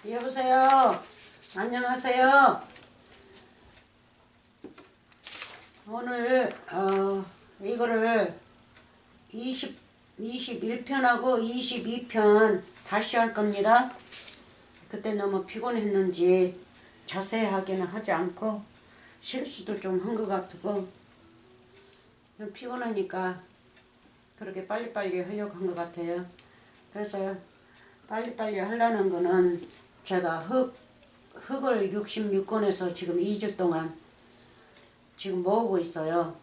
여보세요. 안녕하세요. 오늘 이거를 21편하고 22편 다시 할 겁니다. 그때 너무 피곤했는지 자세하게는 하지 않고 실수도 좀 한 것 같고 피곤하니까 그렇게 빨리빨리 하려고 한 것 같아요. 그래서 빨리빨리 하려는 거는 제가 흙을 66권에서 지금 2주 동안 지금 모으고 있어요.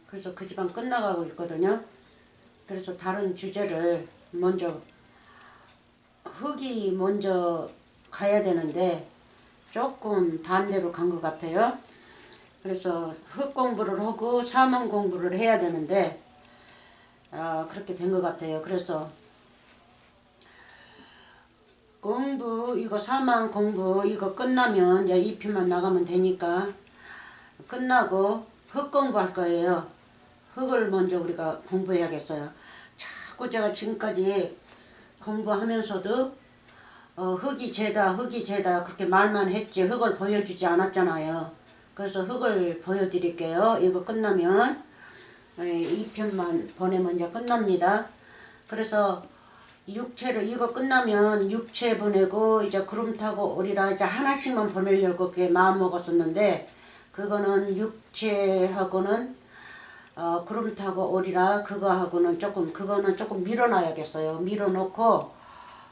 그래서 그 집안 끝나가고 있거든요. 그래서 다른 주제를 먼저 흙이 먼저 가야 되는데 조금 반대로 간 것 같아요. 그래서 흙 공부를 하고 사문 공부를 해야 되는데 그렇게 된 것 같아요. 그래서 공부 이거 사망 공부 이거 끝나면 이제 2편만 나가면 되니까 끝나고 흙 공부할 거예요. 흙을 먼저 우리가 공부해야겠어요. 자꾸 제가 지금까지 공부하면서도 흙이 죄다 그렇게 말만 했지 흙을 보여주지 않았잖아요. 그래서 흙을 보여드릴게요. 이거 끝나면 2편만 보내면 이제 끝납니다. 그래서 육체를 이거 끝나면 육체 보내고 이제 구름 타고 오리라 이제 하나씩만 보내려고 그렇게 마음 먹었었는데 그거는 육체하고는 구름 타고 오리라 그거하고는 그거는 조금 밀어놔야겠어요. 밀어놓고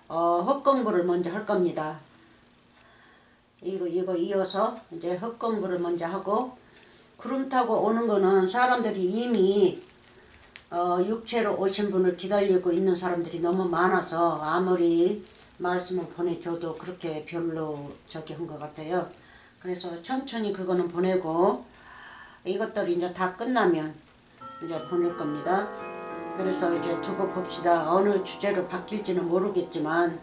흙 공부를 먼저 할 겁니다. 이거 이어서 이제 흙 공부를 먼저 하고 구름 타고 오는 거는 사람들이 이미 육체로 오신 분을 기다리고 있는 사람들이 너무 많아서 아무리 말씀을 보내줘도 그렇게 별로 저기 한 것 같아요. 그래서 천천히 그거는 보내고 이것들이 이제 다 끝나면 이제 보낼 겁니다. 그래서 이제 두고 봅시다. 어느 주제로 바뀔지는 모르겠지만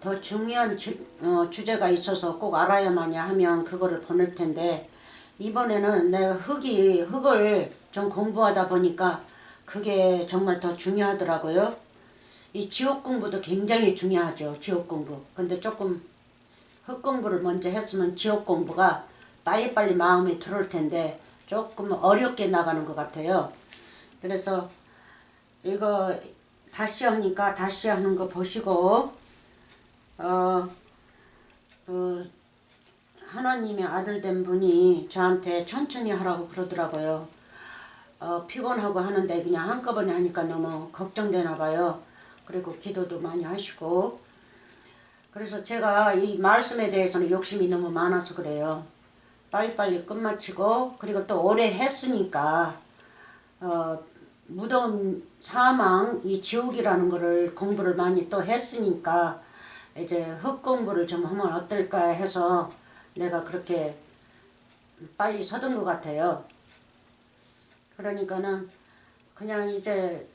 더 중요한 주제가 있어서 꼭 알아야만 하면 그거를 보낼 텐데 이번에는 내가 흙을 좀 공부하다 보니까 그게 정말 더 중요하더라고요. 이 지옥 공부도 굉장히 중요하죠. 지옥 공부. 근데 조금 흙 공부를 먼저 했으면 지옥 공부가 빨리빨리 마음에 들어올 텐데 조금 어렵게 나가는 것 같아요. 그래서 이거 다시 하니까 다시 하는 거 보시고 하나님의 아들 된 분이 저한테 천천히 하라고 그러더라고요. 피곤하고 하는데 그냥 한꺼번에 하니까 너무 걱정되나 봐요. 그리고 기도도 많이 하시고 그래서 제가 이 말씀에 대해서는 욕심이 너무 많아서 그래요. 빨리빨리 끝마치고 그리고 또 오래 했으니까 무덤 사망 이 지옥이라는 거를 공부를 많이 또 했으니까 이제 흙 공부를 좀 하면 어떨까 해서 내가 그렇게 빨리 서둔 것 같아요. 그러니까는 그냥 이제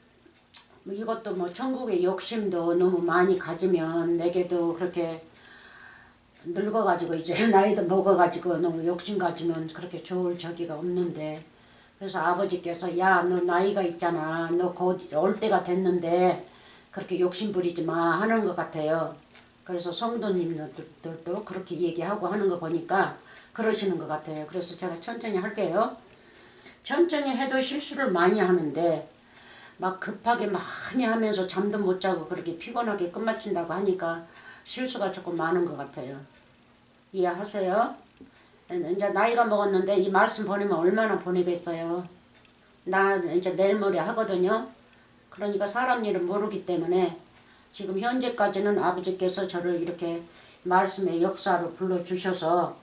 이것도 뭐 천국의 욕심도 너무 많이 가지면 내게도 그렇게 늙어가지고 이제 나이도 먹어가지고 너무 욕심 가지면 그렇게 좋을 저기가 없는데 그래서 아버지께서 야 너 나이가 있잖아 너 곧 올 때가 됐는데 그렇게 욕심 부리지 마 하는 것 같아요. 그래서 성도님들도 그렇게 얘기하고 하는 거 보니까 그러시는 것 같아요. 그래서 제가 천천히 할게요. 천천히 해도 실수를 많이 하는데 막 급하게 많이 하면서 잠도 못 자고 그렇게 피곤하게 끝마친다고 하니까 실수가 조금 많은 것 같아요. 이해하세요? 이제 나이가 먹었는데 이 말씀 보내면 얼마나 보내겠어요. 나 이제 내일 모레 하거든요. 그러니까 사람 일은 모르기 때문에 지금 현재까지는 아버지께서 저를 이렇게 말씀의 역사로 불러주셔서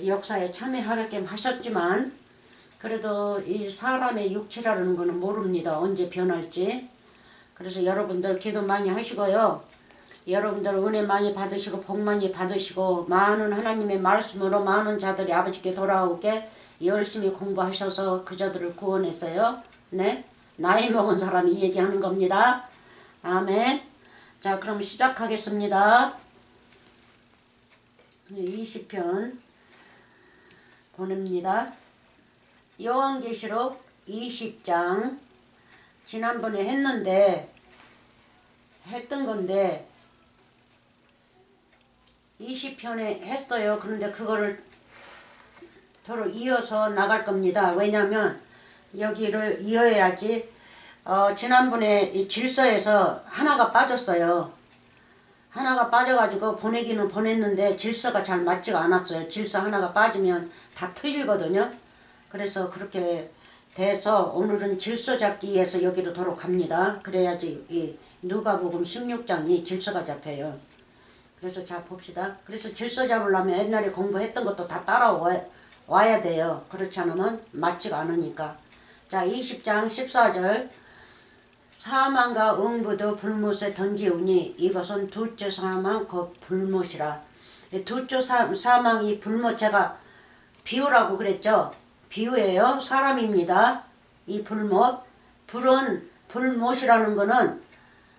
역사에 참여하게끔 하셨지만 그래도 이 사람의 육체라는 거는 모릅니다. 언제 변할지. 그래서 여러분들 기도 많이 하시고요. 여러분들 은혜 많이 받으시고 복 많이 받으시고 많은 하나님의 말씀으로 많은 자들이 아버지께 돌아오게 열심히 공부하셔서 그 자들을 구원했어요. 네, 나이 먹은 사람이 이 얘기하는 겁니다. 아멘. 자, 그럼 시작하겠습니다. 20편 보냅니다. 요한계시록 20장 지난번에 했던 건데 20편에 했어요. 그런데 그거를 도로 이어서 나갈 겁니다. 왜냐면 여기를 이어야지 지난번에 이 질서에서 하나가 빠졌어요. 하나가 빠져가지고 보내기는 보냈는데 질서가 잘 맞지가 않았어요. 질서 하나가 빠지면 다 틀리거든요. 그래서 그렇게 돼서 오늘은 질서 잡기 위해서 여기로 도로 갑니다. 그래야지 이 누가복음 16장이 질서가 잡혀요. 그래서 자 봅시다. 그래서 질서 잡으려면 옛날에 공부했던 것도 다 따라와야 돼요. 그렇지 않으면 맞지가 않으니까. 자 20장 14절 사망과 응부도 불못에 던지우니 이것은 둘째 사망 곧 불못이라. 둘째 사망이 불못 제가 비유라고 그랬죠. 비유예요. 사람입니다. 이 불못. 불못이라는 거는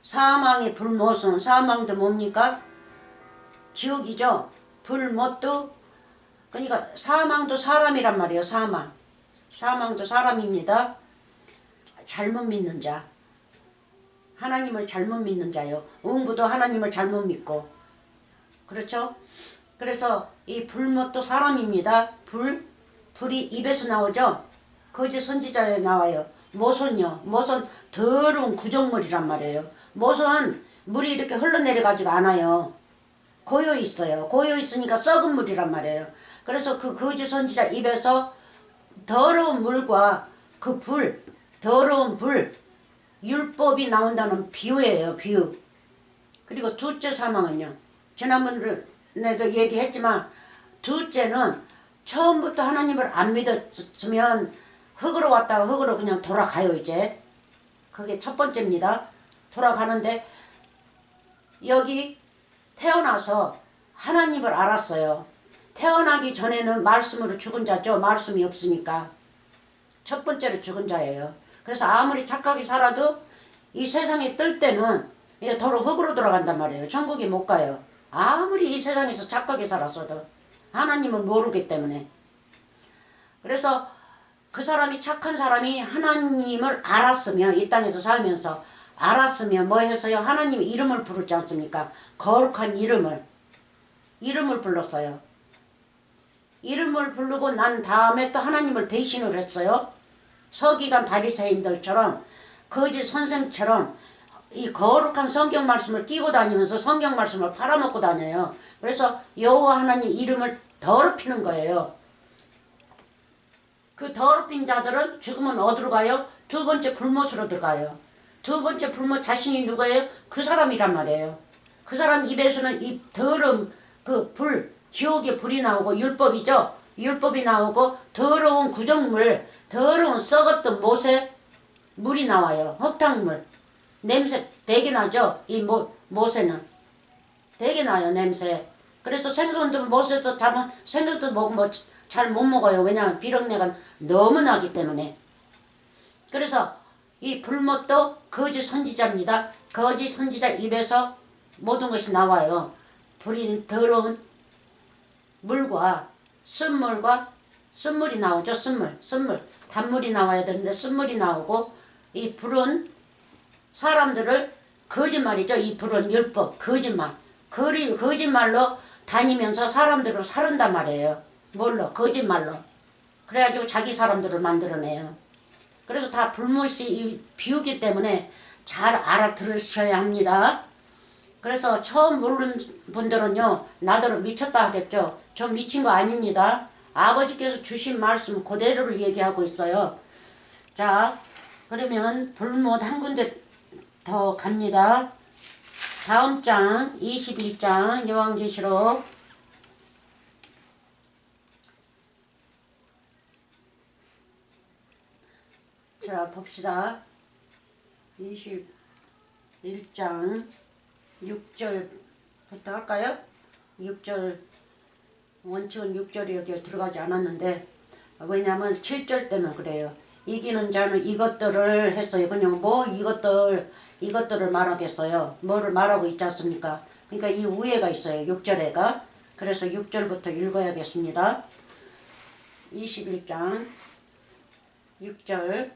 사망의 불못은 사망도 뭡니까? 지옥이죠. 불못도 그러니까 사망도 사람이란 말이에요. 사망도 사람입니다. 잘못 믿는 자. 하나님을 잘못 믿는 자요. 응부도 하나님을 잘못 믿고. 그렇죠? 그래서 이 불못도 사람입니다. 불이 입에서 나오죠. 거짓 선지자에 나와요. 모선요. 모선 더러운 구정물이란 말이에요. 모선 물이 이렇게 흘러내려가지고 않아요. 고여 있어요. 고여 있으니까 썩은 물이란 말이에요. 그래서 그 거짓 선지자 입에서 더러운 물과 그 더러운 율법이 나온다는 비유예요. 비유. 그리고 둘째 사망은요. 지난번에도 얘기했지만 둘째는 처음부터 하나님을 안 믿었으면 흙으로 왔다가 흙으로 그냥 돌아가요. 이제 그게 첫 번째입니다. 돌아가는데 여기 태어나서 하나님을 알았어요. 태어나기 전에는 말씀으로 죽은 자죠. 말씀이 없으니까. 첫 번째로 죽은 자예요. 그래서 아무리 착하게 살아도 이 세상에 뜰 때는 도로 흙으로 돌아간단 말이에요. 천국에 못 가요. 아무리 이 세상에서 착하게 살았어도 하나님은 모르기 때문에. 그래서 그 사람이 착한 사람이 하나님을 알았으면 이 땅에서 살면서 알았으면 뭐 해서요? 하나님의 이름을 부르지 않습니까? 거룩한 이름을 불렀어요. 이름을 부르고 난 다음에 또 하나님을 배신을 했어요. 서기관 바리새인들처럼 거짓 선생처럼 이 거룩한 성경 말씀을 끼고 다니면서 성경 말씀을 팔아먹고 다녀요. 그래서 여호와 하나님 이름을 더럽히는 거예요. 그 더럽힌 자들은 죽으면 어디로 가요? 두 번째 불못으로 들어가요. 두 번째 불못 자신이 누구예요? 그 사람이란 말이에요. 그 사람 입에서는 이 더러운 그 지옥의 불이 나오고 율법이죠. 율법이 나오고 더러운 구정물, 더러운 썩었던 못에 물이 나와요. 흙탕물. 냄새 되게 나죠. 이 못에는 되게 나요. 냄새. 그래서 생선도 못에서 잡은 생선도 먹으면 잘 못 먹어요. 왜냐하면 비린내가 너무 나기 때문에. 그래서 이 불못도 거짓 선지자입니다. 거짓 선지자 입에서 모든 것이 나와요. 불이 더러운 물과 쓴물이 나오죠. 쓴물. 단물이 나와야 되는데 쓴물이 나오고 이 불은 사람들을 거짓말이죠. 이 불은 율법, 거짓말로 다니면서 사람들을 사른단 말이에요. 뭘로? 거짓말로. 그래가지고 자기 사람들을 만들어내요. 그래서 다 불못이 이 비우기 때문에 잘 알아들으셔야 합니다. 그래서 처음 모르는 분들은요, 나더러 미쳤다 하겠죠. 저 미친 거 아닙니다. 아버지께서 주신 말씀 그대로를 얘기하고 있어요. 자, 그러면 불못 한 군데 더 갑니다. 다음 장 21장 요한계시록 자 봅시다. 21장 6절부터 할까요? 6절 원칙은 6절이 여기 들어가지 않았는데 왜냐면 7절 때문에 그래요. 이기는 자는 이것들을 했어요. 그냥 뭐 이것들을 말하겠어요. 뭐를 말하고 있지 않습니까? 그러니까 이 우애가 있어요. 6절에가. 그래서 6절부터 읽어야겠습니다. 21장 6절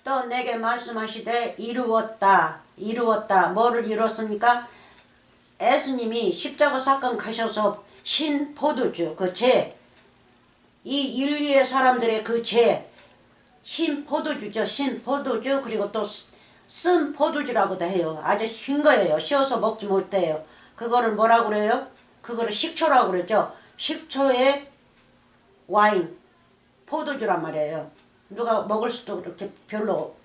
또 내게 말씀하시되 이루었다. 뭐를 이뤘습니까? 예수님이 십자가 사건 가셔서 신 포도주 그 죄, 이 인류의 사람들의 그 죄, 신 포도주죠. 신 포도주. 그리고 또 쓴 포도주라고도 해요. 아주 신 거예요. 씌어서 먹지 못해요. 그거를 뭐라고 그래요? 그거를 식초라고 그러죠. 식초에 와인, 포도주란 말이에요. 누가 먹을 수도 그렇게 별로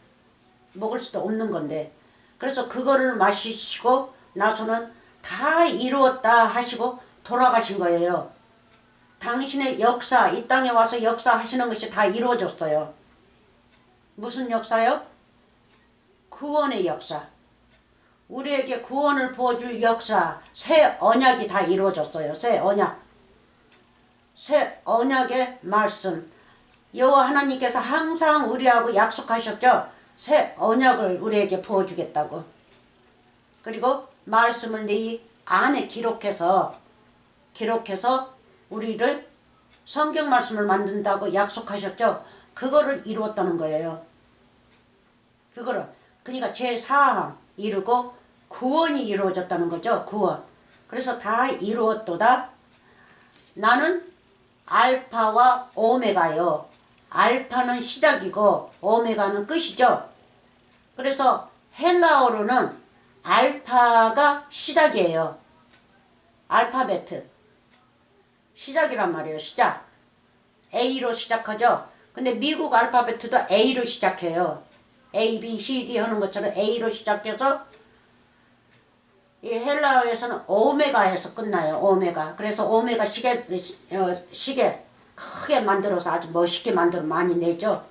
먹을 수도 없는 건데, 그래서 그거를 마시시고 나서는 다 이루었다 하시고 돌아가신 거예요. 당신의 역사, 이 땅에 와서 역사하시는 것이 다 이루어졌어요. 무슨 역사요? 구원의 역사. 우리에게 구원을 부어줄 역사, 새 언약이 다 이루어졌어요. 새 언약. 새 언약의 말씀. 여호와 하나님께서 항상 우리하고 약속하셨죠. 새 언약을 우리에게 부어주겠다고. 그리고 말씀을 네 안에 기록해서 우리를 성경 말씀을 만든다고 약속하셨죠. 그거를 이루었다는 거예요. 그거를. 그러니까 제4항 이루고 구원이 이루어졌다는 거죠. 구원. 그래서 다 이루었도다. 나는 알파와 오메가요. 알파는 시작이고 오메가는 끝이죠. 그래서 헬라어로는 알파가 시작이에요. 알파베트. 시작이란 말이에요. 시작. A로 시작하죠. 근데 미국 알파베트도 A로 시작해요. A, B, C, D 하는 것처럼 A로 시작해서 이 헬라어에서는 오메가에서 끝나요. 오메가. 그래서 오메가 시계 크게 만들어서 아주 멋있게 만들어 많이 내죠.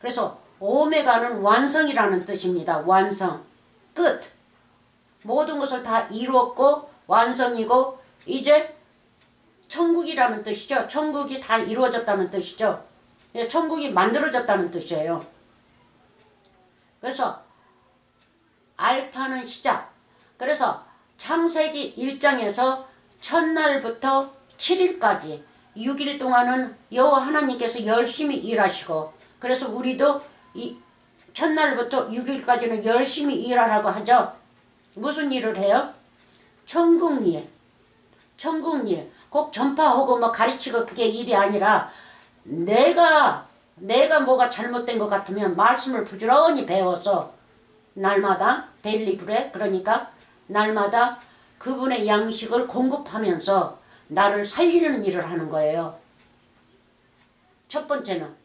그래서 오메가는 완성이라는 뜻입니다. 완성. 끝. 모든 것을 다 이루었고 완성이고 이제 천국이라는 뜻이죠. 천국이 다 이루어졌다는 뜻이죠. 천국이 만들어졌다는 뜻이에요. 그래서 알파는 시작. 그래서 창세기 1장에서 첫날부터 7일까지 6일 동안은 여호와 하나님께서 열심히 일하시고, 그래서 우리도 이 첫날부터 6일까지는 열심히 일하라고 하죠. 무슨 일을 해요? 천국 일. 천국 일. 꼭 전파하고 뭐 가르치고 그게 일이 아니라 내가 뭐가 잘못된 것 같으면 말씀을 부지런히 배워서 날마다 데일리 브레드, 그러니까 날마다 그분의 양식을 공급하면서 나를 살리는 일을 하는 거예요. 첫 번째는.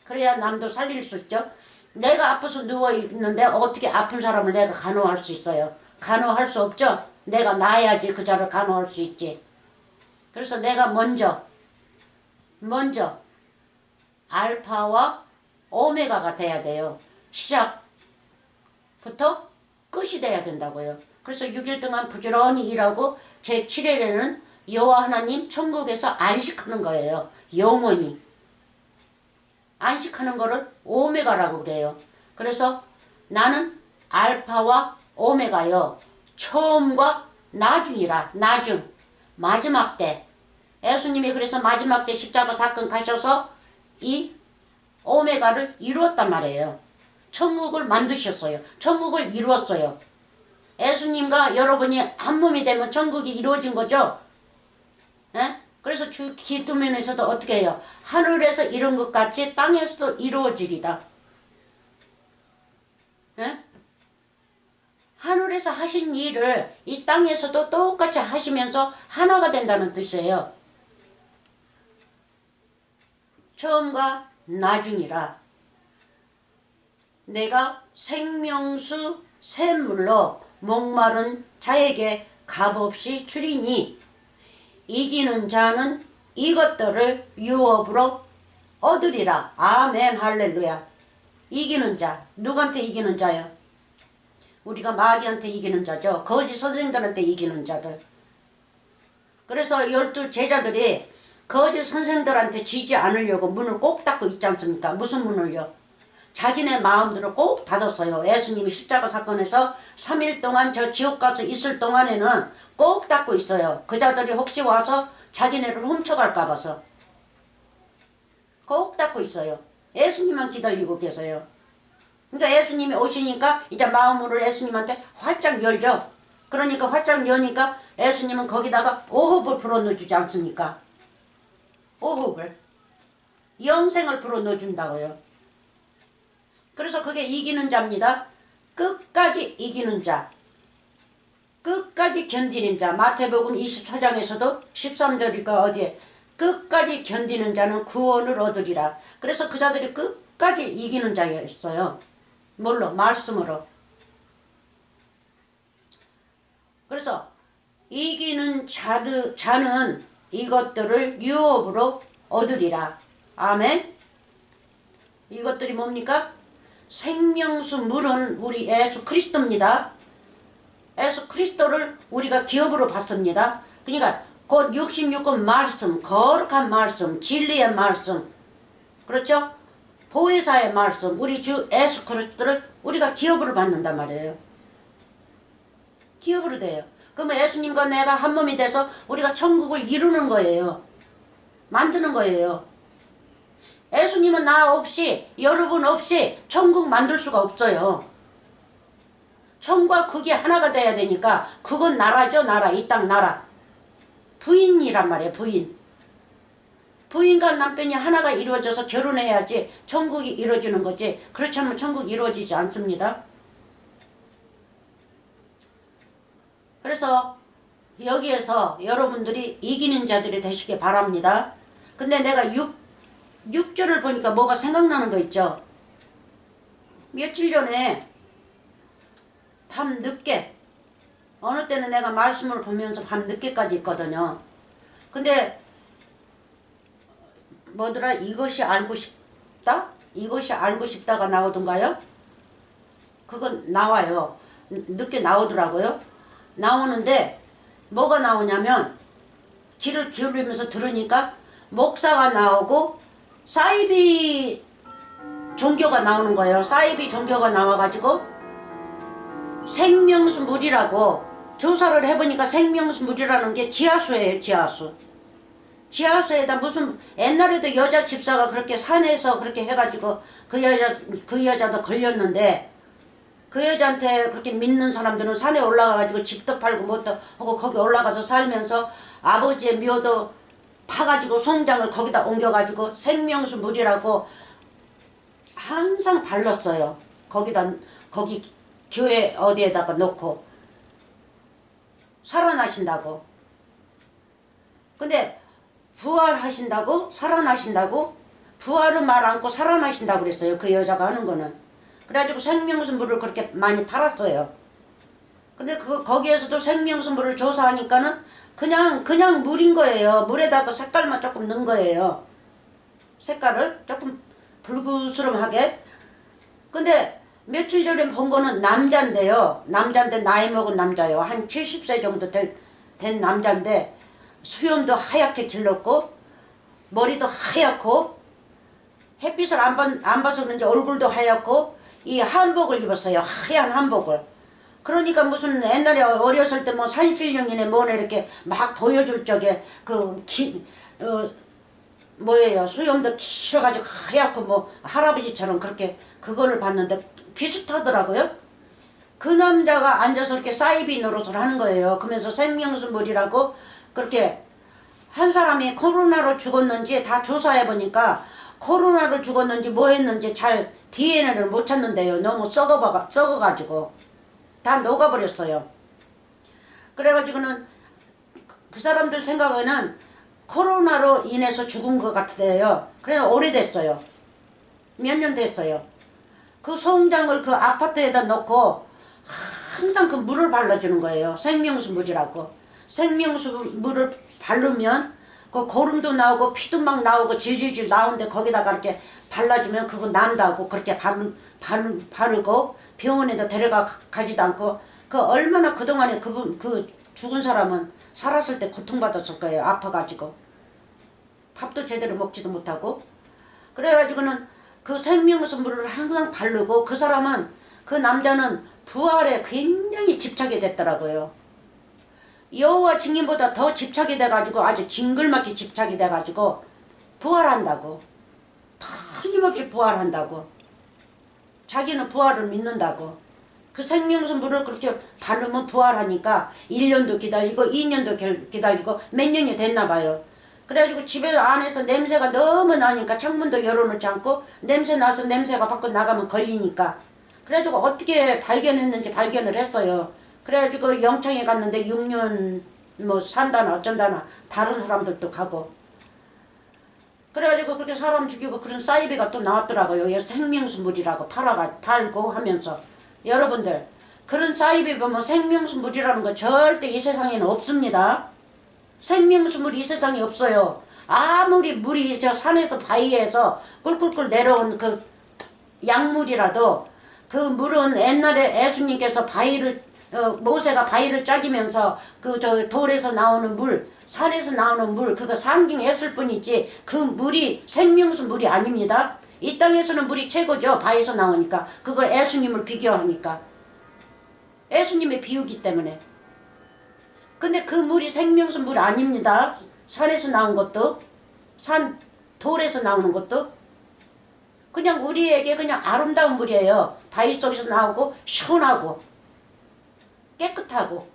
그래야 남도 살릴 수 있죠. 내가 아파서 누워있는데 어떻게 아픈 사람을 내가 간호할 수 있어요? 간호할 수 없죠. 내가 나아야지 그 자를 간호할 수 있지. 그래서 내가 먼저 알파와 오메가가 돼야 돼요. 시작부터 끝이 돼야 된다고요. 그래서 6일 동안 부지런히 일하고 제7일에는 여호와 하나님 천국에서 안식하는 거예요. 영원히. 안식하는 거를 오메가라고 그래요. 그래서 나는 알파와 오메가요. 처음과 나중이라. 나중. 마지막 때. 예수님이 그래서 마지막 때 십자가 사건 가셔서 이 오메가를 이루었단 말이에요. 천국을 만드셨어요. 천국을 이루었어요. 예수님과 여러분이 한 몸이 되면 천국이 이루어진 거죠. 에? 그래서 주 기도면에서도 어떻게 해요? 하늘에서 이룬 것 같이 땅에서도 이루어지리다. 에? 하늘에서 하신 일을 이 땅에서도 똑같이 하시면서 하나가 된다는 뜻이에요. 처음과 나중이라. 내가 생명수 샘물로 목마른 자에게 값없이 주리니 이기는 자는 이것들을 유업으로 얻으리라. 아멘 할렐루야. 이기는 자. 누구한테 이기는 자요? 우리가 마귀한테 이기는 자죠. 거짓 선생들한테 이기는 자들. 그래서 12 제자들이 거짓 선생들한테 지지 않으려고 문을 꼭 닫고 있지 않습니까? 무슨 문을요? 자기네 마음대로 꼭 닫았어요. 예수님이 십자가 사건에서 3일 동안 저 지옥 가서 있을 동안에는 꼭 닫고 있어요. 그 자들이 혹시 와서 자기네를 훔쳐갈까 봐서 꼭 닫고 있어요. 예수님만 기다리고 계세요. 그러니까 예수님이 오시니까 이제 마음을 예수님한테 활짝 열죠. 그러니까 활짝 여니까 예수님은 거기다가 오흡을 불어넣어주지 않습니까? 오흡을. 영생을 불어넣어준다고요. 그래서 그게 이기는 자입니다. 끝까지 이기는 자. 끝까지 견디는 자. 마태복음 24장에서도 13절이가 어디에 끝까지 견디는 자는 구원을 얻으리라. 그래서 그 자들이 끝까지 이기는 자였어요. 뭘로? 말씀으로. 그래서 이기는 자는 이것들을 유업으로 얻으리라. 아멘. 이것들이 뭡니까? 생명수 물은 우리 예수 그리스도입니다. 예수 그리스도를 우리가 기업으로 받습니다. 그러니까 곧 66권 말씀, 거룩한 말씀, 진리의 말씀, 그렇죠? 보혜사의 말씀, 우리 주 예수 그리스도를 우리가 기업으로 받는단 말이에요. 기업으로 돼요. 그러면 예수님과 내가 한 몸이 돼서 우리가 천국을 이루는 거예요. 만드는 거예요. 예수님은 나 없이, 여러분 없이 천국 만들 수가 없어요. 천국과 극이 하나가 돼야 되니까 그건 나라죠. 나라. 이 땅 나라. 부인이란 말이에요. 부인. 부인과 남편이 하나가 이루어져서 결혼해야지 천국이 이루어지는 거지. 그렇지 않으면 천국이 이루어지지 않습니다. 그래서 여기에서 여러분들이 이기는 자들이 되시길 바랍니다. 근데 내가 6절을 보니까 뭐가 생각나는 거 있죠. 며칠 전에 밤 늦게, 어느 때는 내가 말씀을 보면서 밤 늦게까지 있거든요. 근데 뭐더라? 이것이 알고 싶다? 이것이 알고 싶다가 나오던가요? 그건 나와요. 늦게 나오더라고요. 나오는데 뭐가 나오냐면 귀를 기울이면서 들으니까 목사가 나오고 사이비 종교가 나오는 거예요. 사이비 종교가 나와가지고 생명수 물이라고 조사를 해보니까 생명수 물이라는 게 지하수예요. 지하수. 지하수에다 무슨 옛날에도 여자 집사가 그렇게 산에서 그렇게 해가지고 그 여자도 걸렸는데 그 여자한테 그렇게 믿는 사람들은 산에 올라가가지고 집도 팔고 뭐도 하고 거기 올라가서 살면서 아버지의 묘도 파가지고 송장을 거기다 옮겨가지고 생명수 물이라고 항상 발랐어요. 거기 교회 어디에다가 놓고 살아나신다고. 근데 부활하신다고 살아나신다고 부활은 말 않고 살아나신다고 그랬어요. 그 여자가 하는 거는. 그래가지고 생명수 물을 그렇게 많이 팔았어요. 근데 거기에서도 생명수 물을 조사하니까는 그냥 물인 거예요. 물에다가 색깔만 조금 넣은 거예요. 색깔을 조금 불그스름하게. 근데 며칠 전에 본 거는 남자인데요. 남자인데 나이 먹은 남자예요. 한 70세 정도 된 남자인데 수염도 하얗게 길렀고 머리도 하얗고 햇빛을 안 봐서 그런지 얼굴도 하얗고 이 한복을 입었어요. 하얀 한복을. 그러니까 무슨 옛날에 어렸을 때 뭐 산신령이네 뭐네 이렇게 막 보여줄 적에 뭐예요. 수염도 길어가지고 하얗고 뭐 할아버지처럼 그렇게 그거를 봤는데 비슷하더라고요. 그 남자가 앉아서 이렇게 사이비 노릇을 하는 거예요. 그러면서 생명수 물이라고 그렇게 한 사람이 코로나로 죽었는지 다 조사해보니까 코로나로 죽었는지 뭐 했는지 잘 DNA를 못 찾는데요. 너무 썩어가지고 다 녹아버렸어요. 그래가지고는 그 사람들 생각에는 코로나로 인해서 죽은 것 같아요. 그래서 오래됐어요. 몇 년 됐어요. 그 송장을 그 아파트에다 놓고 항상 그 물을 발라주는 거예요. 생명수 물이라고. 생명수 물을 바르면 그 고름도 나오고 피도 막 나오고 질질질 나오는데 거기다가 이렇게 발라주면 그거 난다고 그렇게 바르고 병원에다 데려가지도 않고 그 얼마나 그동안에 그 죽은 사람은 살았을 때 고통받았을 거예요. 아파가지고 밥도 제대로 먹지도 못하고. 그래가지고는 그 생명수 물을 항상 바르고 그 사람은 그 남자는 부활에 굉장히 집착이 됐더라고요. 여호와 증인보다 더 집착이 돼가지고 아주 징글맞게 집착이 돼가지고 부활한다고. 틀림없이 부활한다고. 자기는 부활을 믿는다고. 그 그 생명수 물을 그렇게 바르면 부활하니까 1년도 기다리고 2년도 기다리고 몇 년이 됐나 봐요. 그래가지고 집에 안에서 냄새가 너무 나니까 창문도 열어놓지 않고 냄새 나서 냄새가 밖으로 나가면 걸리니까 그래가지고 어떻게 발견했는지 발견을 했어요. 그래가지고 영창에 갔는데 6년 뭐 산다나 어쩐다나 다른 사람들도 가고 그래가지고 그렇게 사람 죽이고 그런 사이비가 또 나왔더라고요. 생명수 물이라고 팔고 하면서 여러분들 그런 사이비 보면 생명수 물이라는 거 절대 이 세상에는 없습니다. 생명수 물이 이 세상에 없어요. 아무리 물이 저 산에서 바위에서 꿀꿀꿀 내려온 그 약물이라도 그 물은 옛날에 예수님께서 모세가 바위를 짜기면서 그 저 돌에서 나오는 물, 산에서 나오는 물 그거 상징했을 뿐이지 그 물이 생명수 물이 아닙니다. 이 땅에서는 물이 최고죠. 바위에서 나오니까. 그걸 예수님을 비교하니까. 예수님의 비유기 때문에. 근데 그 물이 생명수 물 아닙니다. 산에서 나온 것도 돌에서 나오는 것도 그냥 우리에게 그냥 아름다운 물이에요. 바위 속에서 나오고 시원하고 깨끗하고.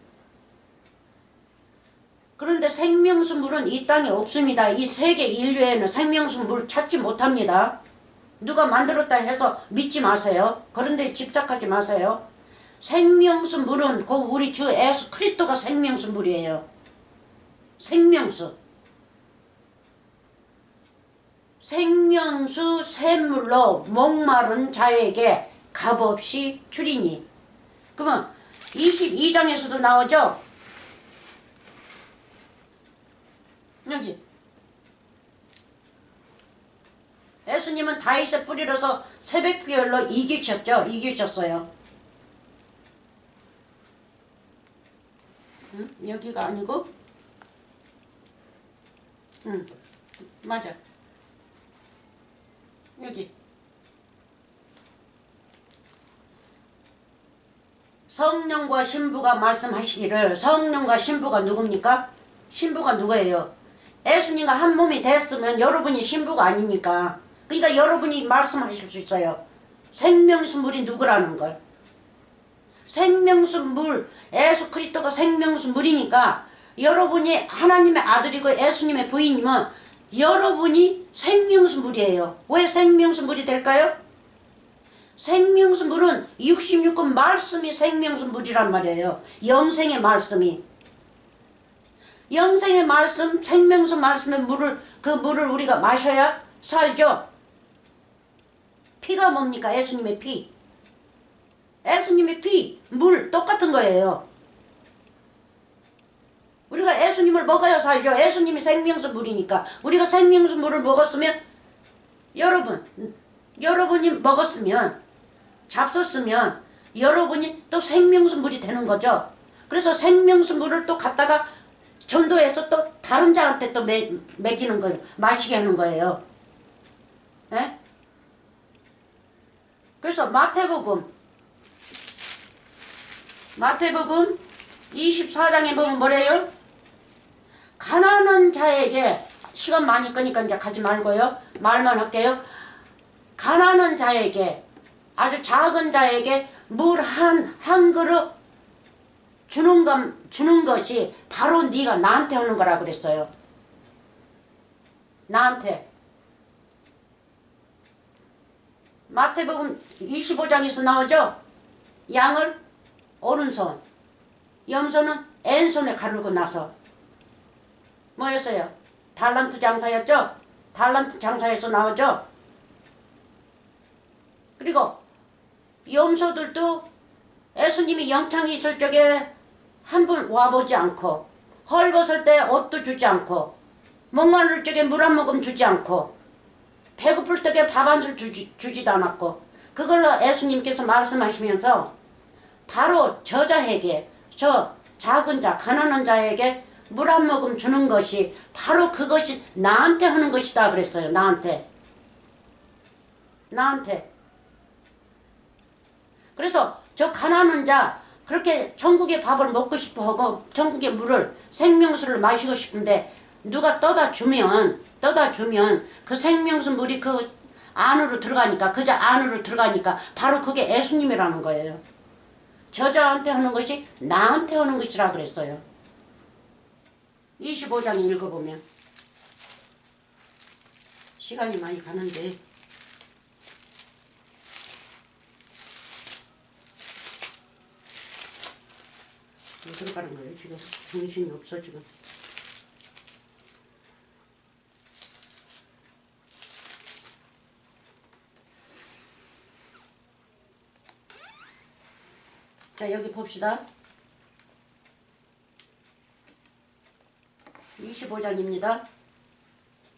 그런데 생명수 물은 이 땅에 없습니다. 이 세계 인류에는 생명수 물 찾지 못합니다. 누가 만들었다 해서 믿지 마세요. 그런데 집착하지 마세요. 생명수 물은 그 우리 주 예수 그리스도가 생명수 물이에요. 생명수. 생명수 샘물로 목마른 자에게 값없이 주리니. 그러면 22장에서도 나오죠. 여기 예수님은 다윗의 뿌리로서 새벽별로 이기셨어요. 응? 여기가 아니고 응 맞아 여기 성령과 신부가 말씀하시기를. 성령과 신부가 누굽니까? 신부가 누구예요? 예수님과 한 몸이 됐으면 여러분이 신부가 아닙니까? 그러니까 여러분이 말씀하실 수 있어요. 생명수 물이 누구라는 걸. 생명수 물, 예수 그리스도가 생명수 물이니까 여러분이 하나님의 아들이고 예수님의 부인이면 여러분이 생명수 물이에요. 왜 생명수 물이 될까요? 생명수 물은 66권 말씀이 생명수 물이란 말이에요. 영생의 말씀이. 영생의 말씀, 생명수 말씀의 물을, 그 물을 우리가 마셔야 살죠. 피가 뭡니까? 예수님의 피. 예수님의 피, 물 똑같은 거예요. 우리가 예수님을 먹어야 살죠. 예수님이 생명수 물이니까. 우리가 생명수 물을 먹었으면 여러분이 먹었으면 잡섰으면 여러분이 또 생명수 물이 되는 거죠. 그래서 생명수 물을 또 갖다가 전도해서 또 다른 자한테 또 먹이는 거예요. 마시게 하는 거예요. 에? 그래서 마태복음 24장에 보면 뭐래요? 가난한 자에게, 시간 많이 끄니까 이제 가지 말고요. 말만 할게요. 가난한 자에게, 아주 작은 자에게 물 한 그릇 주는 것이 바로 네가 나한테 하는 거라 그랬어요. 나한테. 마태복음 25장에서 나오죠? 양을 오른손, 염소는 왼손에 가르고 나서 뭐였어요? 달란트 장사였죠? 달란트 장사에서 나오죠? 그리고 염소들도 예수님이 영창이 있을 적에 한 번 와보지 않고, 헐벗을 때 옷도 주지 않고, 목마를 적에 물 한 모금 주지 않고, 배고플 적에 밥 한 술 주지도 않았고, 그걸로 예수님께서 말씀하시면서 바로 저자에게, 저 작은 자, 가난한 자에게 물 한 모금 주는 것이 바로 그것이 나한테 하는 것이다 그랬어요. 나한테. 그래서 저 가난한 자, 그렇게 천국의 밥을 먹고 싶어 하고 천국의 물을, 생명수를 마시고 싶은데 누가 떠다 주면 그 생명수 물이 그 안으로 들어가니까, 그저 안으로 들어가니까 바로 그게 예수님이라는 거예요. 저자한테 하는 것이 나한테 하는 것이라 그랬어요. 25장에 읽어보면 시간이 많이 가는데 왜 들어가는 거예요 지금? 정신이 없어 지금. 자 여기 봅시다. 25장입니다.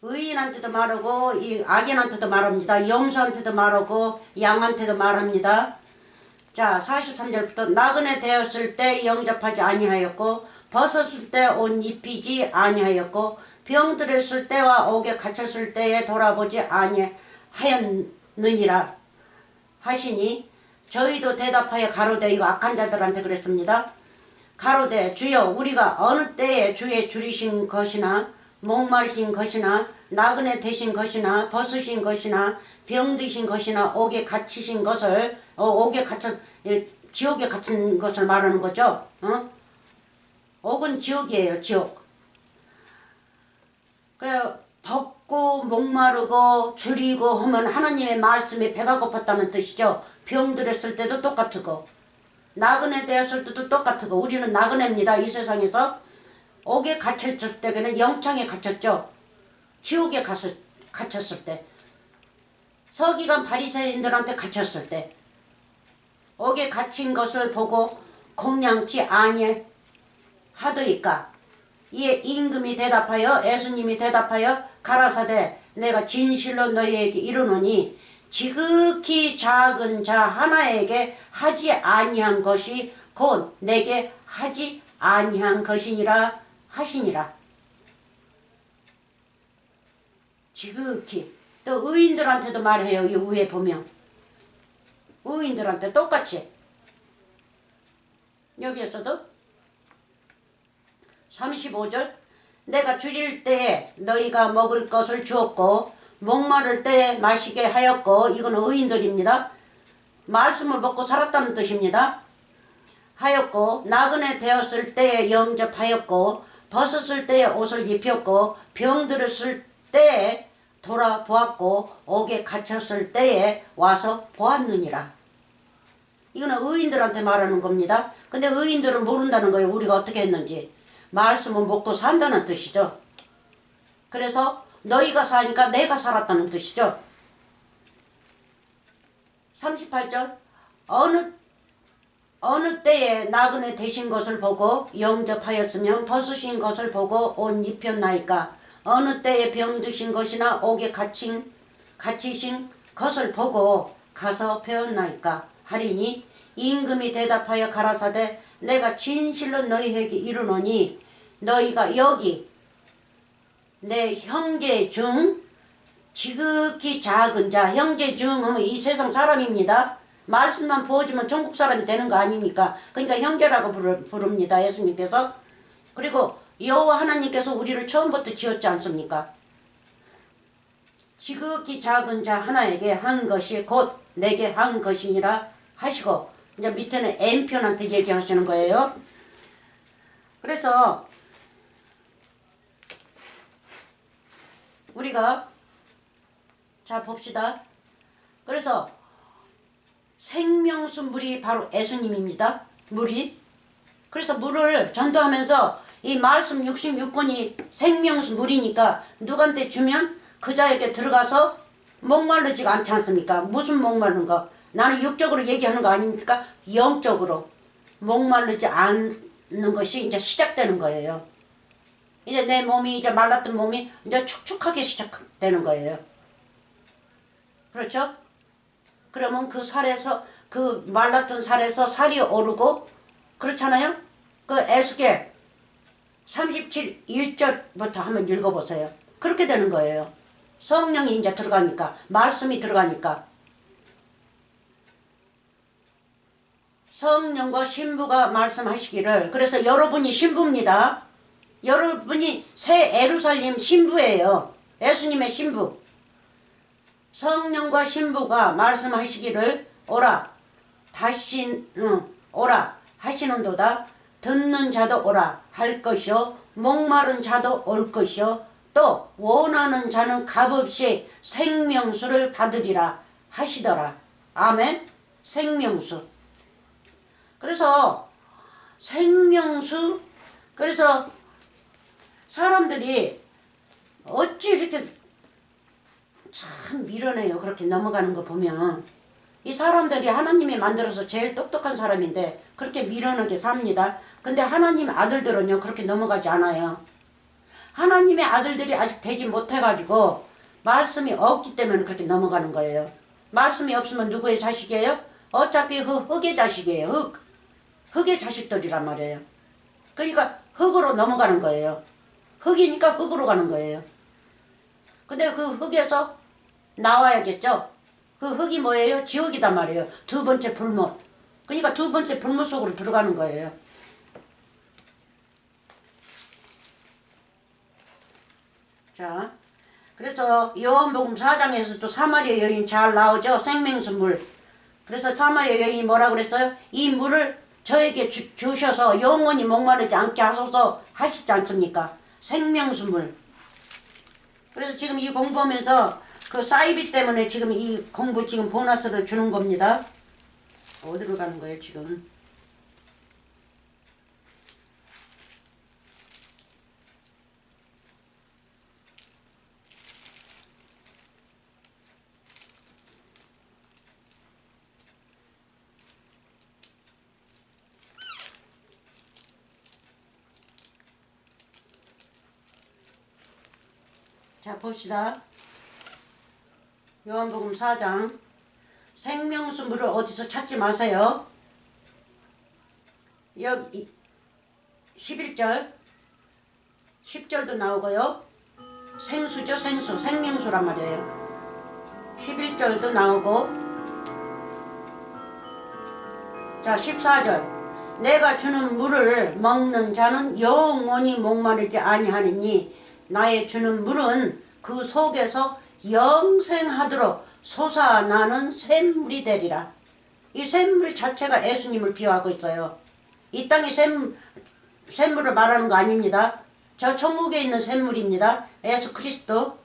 의인한테도 말하고 이 악인한테도 말합니다. 염소한테도 말하고 양한테도 말합니다. 자 43절부터 나그네 되었을 때 영접하지 아니하였고 벗었을 때 옷 입히지 아니하였고 병들었을 때와 옥에 갇혔을 때에 돌아보지 아니하였느니라 하시니 저희도 대답하여 가로되 이거 악한 자들한테 그랬습니다. 가로되 주여 우리가 어느 때에 주의 줄이신 것이나 목마르신 것이나 나그네 되신 것이나 벗으신 것이나 병드신 것이나 옥에 갇히신 것을 옥에 갇혀 지옥에 갇힌 것을 말하는 거죠. 옥은 지옥이에요. 지옥. 그래 벗고 목마르고 줄이고 하면 하나님의 말씀에 배가 고팠다는 뜻이죠. 병들었을 때도 똑같고 나그네 되었을 때도 똑같고 우리는 나그네입니다. 이 세상에서 옥에 갇혔을 때는 영창에 갇혔죠. 지옥에 갇혔을 때 서기관 바리새인들한테 갇혔을 때 옥에 갇힌 것을 보고 공양치 아니하더이까 이에 임금이 대답하여 예수님이 대답하여 가라사대 내가 진실로 너희에게 이르노니 지극히 작은 자 하나에게 하지 아니한 것이 곧 내게 하지 아니한 것이니라 하시니라. 지극히 또 의인들한테도 말해요. 이 위에 보면 의인들한테 똑같이 여기에서도 35절 내가 줄일 때에 너희가 먹을 것을 주었고 목마를 때에 마시게 하였고 이거는 의인들입니다. 말씀을 먹고 살았다는 뜻입니다. 하였고 나그네 되었을 때에 영접하였고 벗었을 때에 옷을 입혔고 병들었을 때에 돌아보았고 옥에 갇혔을 때에 와서 보았느니라. 이거는 의인들한테 말하는 겁니다. 근데 의인들은 모른다는 거예요. 우리가 어떻게 했는지. 말씀을 먹고 산다는 뜻이죠. 그래서 너희가 사니까 내가 살았다는 뜻이죠. 38절 어느 때에 나그네 되신 것을 보고 영접하였으면 벗으신 것을 보고 옷 입혔나이까 어느 때에 병드신 것이나 옥에 갇히신 것을 보고 가서 배웠나이까 하리니 임금이 대답하여 가라사대 내가 진실로 너희에게 이르노니 너희가 여기 내 형제 중 지극히 작은 자 형제 중 하면 이 세상 사람입니다. 말씀만 부어주면 천국 사람이 되는 거 아닙니까? 그러니까 형제라고 부릅니다. 예수님께서. 그리고 여호와 하나님께서 우리를 처음부터 지었지 않습니까? 지극히 작은 자 하나에게 한 것이 곧 내게 한 것이니라 하시고 이제 밑에는 N편한테 얘기하시는 거예요. 그래서 우리가 자 봅시다. 그래서 생명수 물이 바로 예수님입니다. 물이. 그래서 물을 전도하면서 이 말씀 66권이 생명수 물이니까 누구한테 주면 그 자에게 들어가서 목마르지가 않지 않습니까? 무슨 목마른 거? 나는 육적으로 얘기하는 거 아닙니까? 영적으로 목마르지 않는 것이 이제 시작되는 거예요. 이제 내 몸이 이제 말랐던 몸이 이제 축축하게 시작되는 거예요. 그렇죠? 그러면 그 살에서 그 말랐던 살에서 살이 오르고 그렇잖아요? 그 에스겔 37 1절부터 한번 읽어보세요. 그렇게 되는 거예요. 성령이 이제 들어가니까 말씀이 들어가니까 성령과 신부가 말씀하시기를 그래서 여러분이 신부입니다. 여러분이 새 예루살렘 신부예요. 예수님의 신부. 성령과 신부가 말씀하시기를 오라 다시 오라 하시는도다. 듣는 자도 오라 할 것이요 목마른 자도 올 것이요 또 원하는 자는 값없이 생명수를 받으리라 하시더라. 아멘. 생명수. 그래서 생명수. 그래서 사람들이 어찌 이렇게 참 미련해요. 그렇게 넘어가는 거 보면. 이 사람들이 하나님이 만들어서 제일 똑똑한 사람인데 그렇게 미련하게 삽니다. 근데 하나님 아들들은요 그렇게 넘어가지 않아요. 하나님의 아들들이 아직 되지 못해가지고 말씀이 없기 때문에 그렇게 넘어가는 거예요. 말씀이 없으면 누구의 자식이에요? 어차피 흙의 자식이에요. 흙의 자식들이란 말이에요. 그러니까 흙으로 넘어가는 거예요. 흙이니까 흙으로 가는 거예요. 근데 그 흙에서 나와야겠죠. 그 흙이 뭐예요? 지옥이단 말이에요. 두 번째 불못. 그러니까 두 번째 불못 속으로 들어가는 거예요. 자, 그래서 요한복음 4장에서도 사마리아 여인 잘 나오죠. 생명수 물. 그래서 사마리아 여인이 뭐라 그랬어요? 이 물을 저에게 주셔서 영원히 목마르지 않게 하소서 하시지 않습니까? 생명수 물. 그래서 지금 이 공부하면서 그 사이비 때문에 지금 이 공부 지금 보너스를 주는 겁니다. 어디로 가는 거예요 지금? 자 봅시다. 요한복음 4장 생명수 물을 어디서 찾지 마세요. 여기 11절 10절도 나오고요. 생수죠. 생수. 생명수란 말이에요. 11절도 나오고 자 14절 내가 주는 물을 먹는 자는 영원히 목마르지 아니하리니 나의 주는 물은 그 속에서 영생하도록 솟아나는 샘물이 되리라. 이 샘물 자체가 예수님을 비유하고 있어요. 이 땅의 샘물을 말하는 거 아닙니다. 저 천국에 있는 샘물입니다. 예수 그리스도.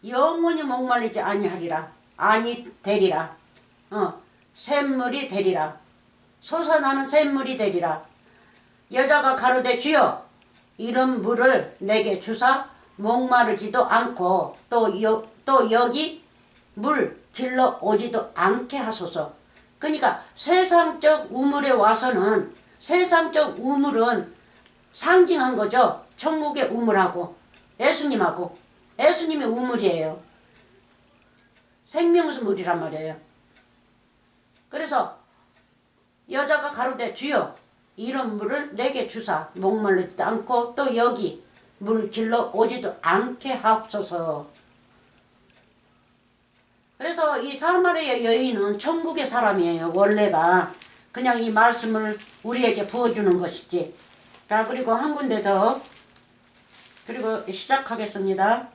영원히 목마르지 아니하리라. 아니 되리라. 샘물이 되리라. 솟아나는 샘물이 되리라. 여자가 가로되 주여 이런 물을 내게 주사 목마르지도 않고 또 여기 물 길러 오지도 않게 하소서. 그러니까 세상적 우물에 와서는 세상적 우물은 상징한 거죠. 천국의 우물하고 예수님하고. 예수님이 우물이에요. 생명수 물이란 말이에요. 그래서 여자가 가로되 주여 이런 물을 내게 주사 목마르지도 않고 또 여기 물 길러 오지도 않게 하옵소서. 그래서 이 사마리아 여인은 천국의 사람이에요. 원래가 그냥 이 말씀을 우리에게 부어주는 것이지. 자 그리고 한 군데 더 그리고 시작하겠습니다.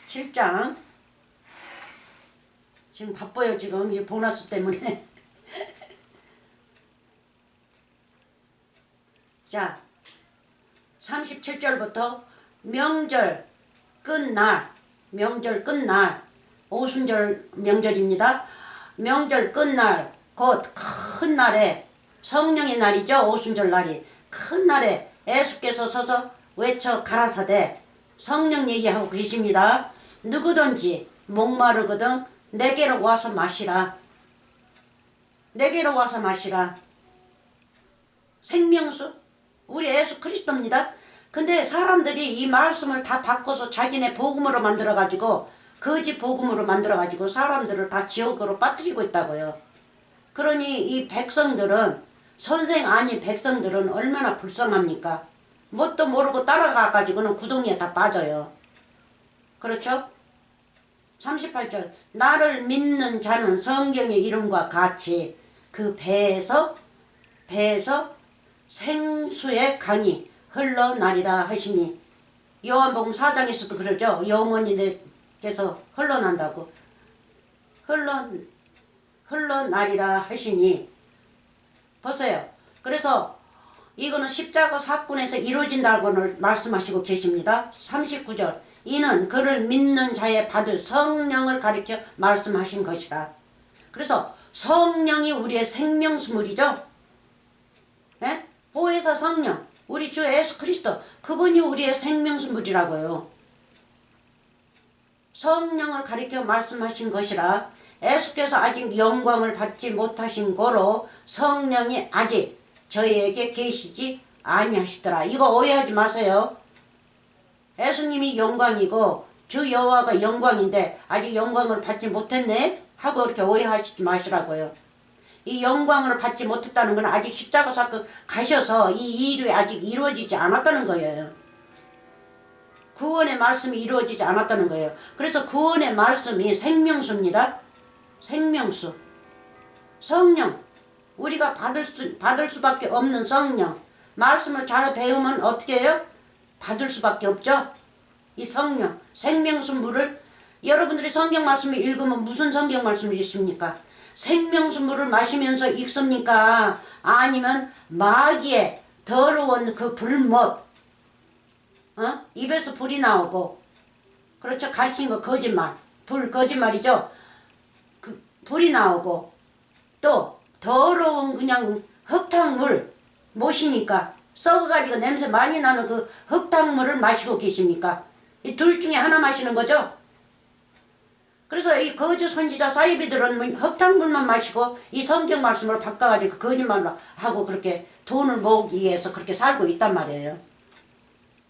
(7장) 지금 바빠요. 지금 이 보너스 때문에. 자 37절부터 명절 끝날 오순절 명절입니다. 명절 끝날 곧 큰 날에 성령의 날이죠. 오순절 날이 큰 날에 예수께서 서서 외쳐 가라사대 성령 얘기하고 계십니다. 누구든지 목마르거든 내게로 와서 마시라. 내게로 와서 마시라. 생명수 우리 예수 그리스도입니다. 근데 사람들이 이 말씀을 다 바꿔서 자기네 복음으로 만들어가지고 거짓 복음으로 만들어가지고 사람들을 다 지옥으로 빠뜨리고 있다고요. 그러니 이 백성들은 선생 아닌 백성들은 얼마나 불쌍합니까? 뭣도 모르고 따라가가지고는 구덩이에 다 빠져요. 그렇죠? 38절 나를 믿는 자는 성경의 이름과 같이 그 배에서 생수의 강이 흘러나리라 하시니 요한복음 4장에서도 그러죠. 영원히 예수께서 흘러난다고. 흘러나리라 하시니 보세요. 그래서 이거는 십자가 사건에서 이루어진다고 말씀하시고 계십니다. 39절 이는 그를 믿는 자의 받을 성령을 가리켜 말씀하신 것이라. 그래서 성령이 우리의 생명수물이죠. 예? 보혜사 성령 우리 주 예수 그리스도 그분이 우리의 생명수물이라고요. 성령을 가리켜 말씀하신 것이라. 예수께서 아직 영광을 받지 못하신 거로 성령이 아직 저희에게 계시지 아니하시더라. 이거 오해하지 마세요. 예수님이 영광이고 주 여호와가 영광인데 아직 영광을 받지 못했네 하고 이렇게 오해하시지 마시라고요. 이 영광을 받지 못했다는 건 아직 십자가 사건 가셔서 이 일이 아직 이루어지지 않았다는 거예요. 구원의 말씀이 이루어지지 않았다는 거예요. 그래서 구원의 말씀이 생명수입니다. 생명수. 성령. 우리가 받을 수밖에 없는 성령. 말씀을 잘 배우면 어떻게 해요? 받을 수밖에 없죠. 이 성령. 생명수 물을 여러분들이 성경 말씀을 읽으면 무슨 성경 말씀을 읽습니까? 생명수 물을 마시면서 읽습니까? 아니면 마귀의 더러운 그 불못. 입에서 불이 나오고 그렇죠. 가르친 거 거짓말. 불 거짓말이죠. 그 불이 나오고 또 더러운 그냥 흙탕물 모시니까 썩어가지고 냄새 많이 나는 그 흙탕물을 마시고 계십니까? 이 둘 중에 하나 마시는 거죠. 그래서 이 거짓 선지자 사이비들은 흙탕물만 마시고 이 성경 말씀을 바꿔가지고 거짓말로 하고 그렇게 돈을 모으기 위해서 그렇게 살고 있단 말이에요.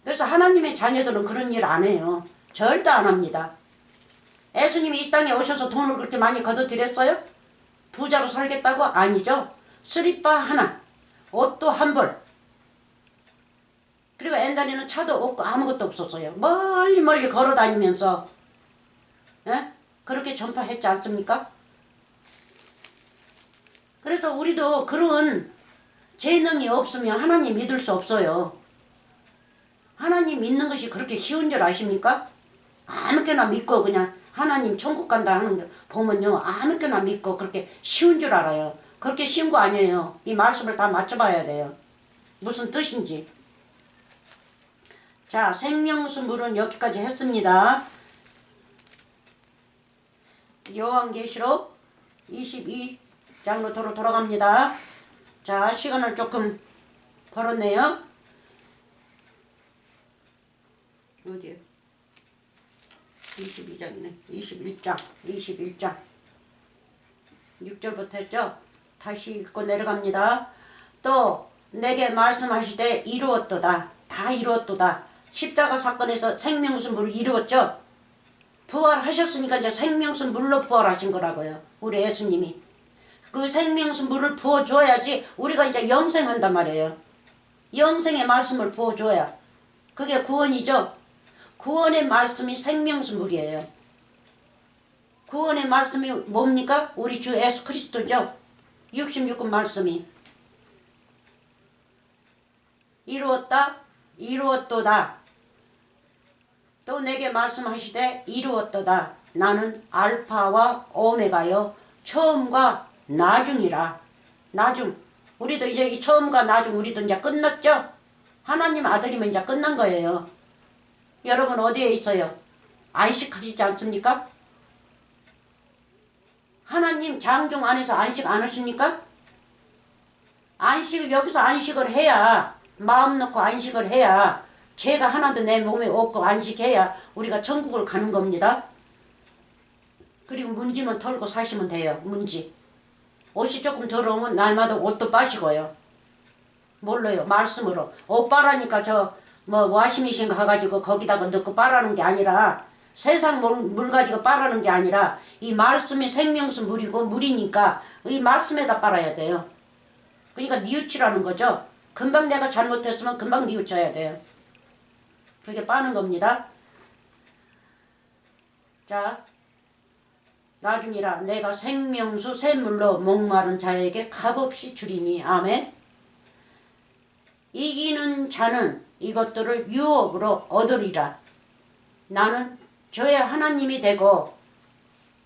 그래서 하나님의 자녀들은 그런 일 안 해요. 절대 안 합니다. 예수님이 이 땅에 오셔서 돈을 그렇게 많이 거둬들였어요? 부자로 살겠다고? 아니죠. 스리빠 하나, 옷도 한 벌. 그리고 옛날에는 차도 없고 아무것도 없었어요. 멀리 멀리 걸어다니면서 그렇게 전파했지 않습니까? 그래서 우리도 그런 재능이 없으면 하나님 믿을 수 없어요. 하나님 믿는 것이 그렇게 쉬운 줄 아십니까? 아무렇게나 믿고 그냥 하나님 천국 간다 하는 거 보면요. 아무렇게나 믿고 그렇게 쉬운 줄 알아요. 그렇게 쉬운 거 아니에요. 이 말씀을 다 맞춰봐야 돼요. 무슨 뜻인지. 자, 생명수 물은 여기까지 했습니다. 요한계시록 22장로 돌아갑니다. 자, 시간을 조금 벌었네요. 어디에? 22장이네. 21장. 6절부터 했죠? 다시 읽고 내려갑니다. 또 내게 말씀하시되 이루었도다. 다 이루었도다. 십자가 사건에서 생명수 물을 이루었죠? 부활하셨으니까 이제 생명수 물로 부활하신 거라고요. 우리 예수님이. 그 생명수 물을 부어줘야지 우리가 이제 영생한단 말이에요. 영생의 말씀을 부어줘야. 그게 구원이죠. 구원의 말씀이 생명수 물이에요. 구원의 말씀이 뭡니까? 우리 주 예수 그리스도죠. 66권 말씀이. 이루었다. 이루었도다. 또 내게 말씀하시되 이루었도다. 나는 알파와 오메가요. 처음과 나중이라. 나중. 우리도 이제 이 처음과 나중 우리도 이제 끝났죠? 하나님 아들이면 이제 끝난 거예요. 여러분 어디에 있어요? 안식하시지 않습니까? 하나님 장중 안에서 안식 안 하십니까? 안식을 여기서 안식을 해야 마음 놓고 안식을 해야 죄가 하나도 내 몸에 없고 안식해야 우리가 천국을 가는 겁니다. 그리고 문지만 털고 사시면 돼요. 문지. 옷이 조금 더러우면 날마다 옷도 빠시고요. 뭘로요? 말씀으로. 옷 빠라니까 와시미신 가가지고 거기다가 넣고 빠라는 게 아니라 세상 물 가지고 빠라는 게 아니라 이 말씀이 생명수 물이고 물이니까 이 말씀에다 빨아야 돼요. 그러니까 뉘우치라는 거죠. 금방 내가 잘못했으면 금방 뉘우쳐야 돼요. 그게 빠는 겁니다. 자, 나중이라 내가 생명수 샘물로 목마른 자에게 값없이 주리니. 아멘. 이기는 자는 이것들을 유업으로 얻으리라. 나는 저의 하나님이 되고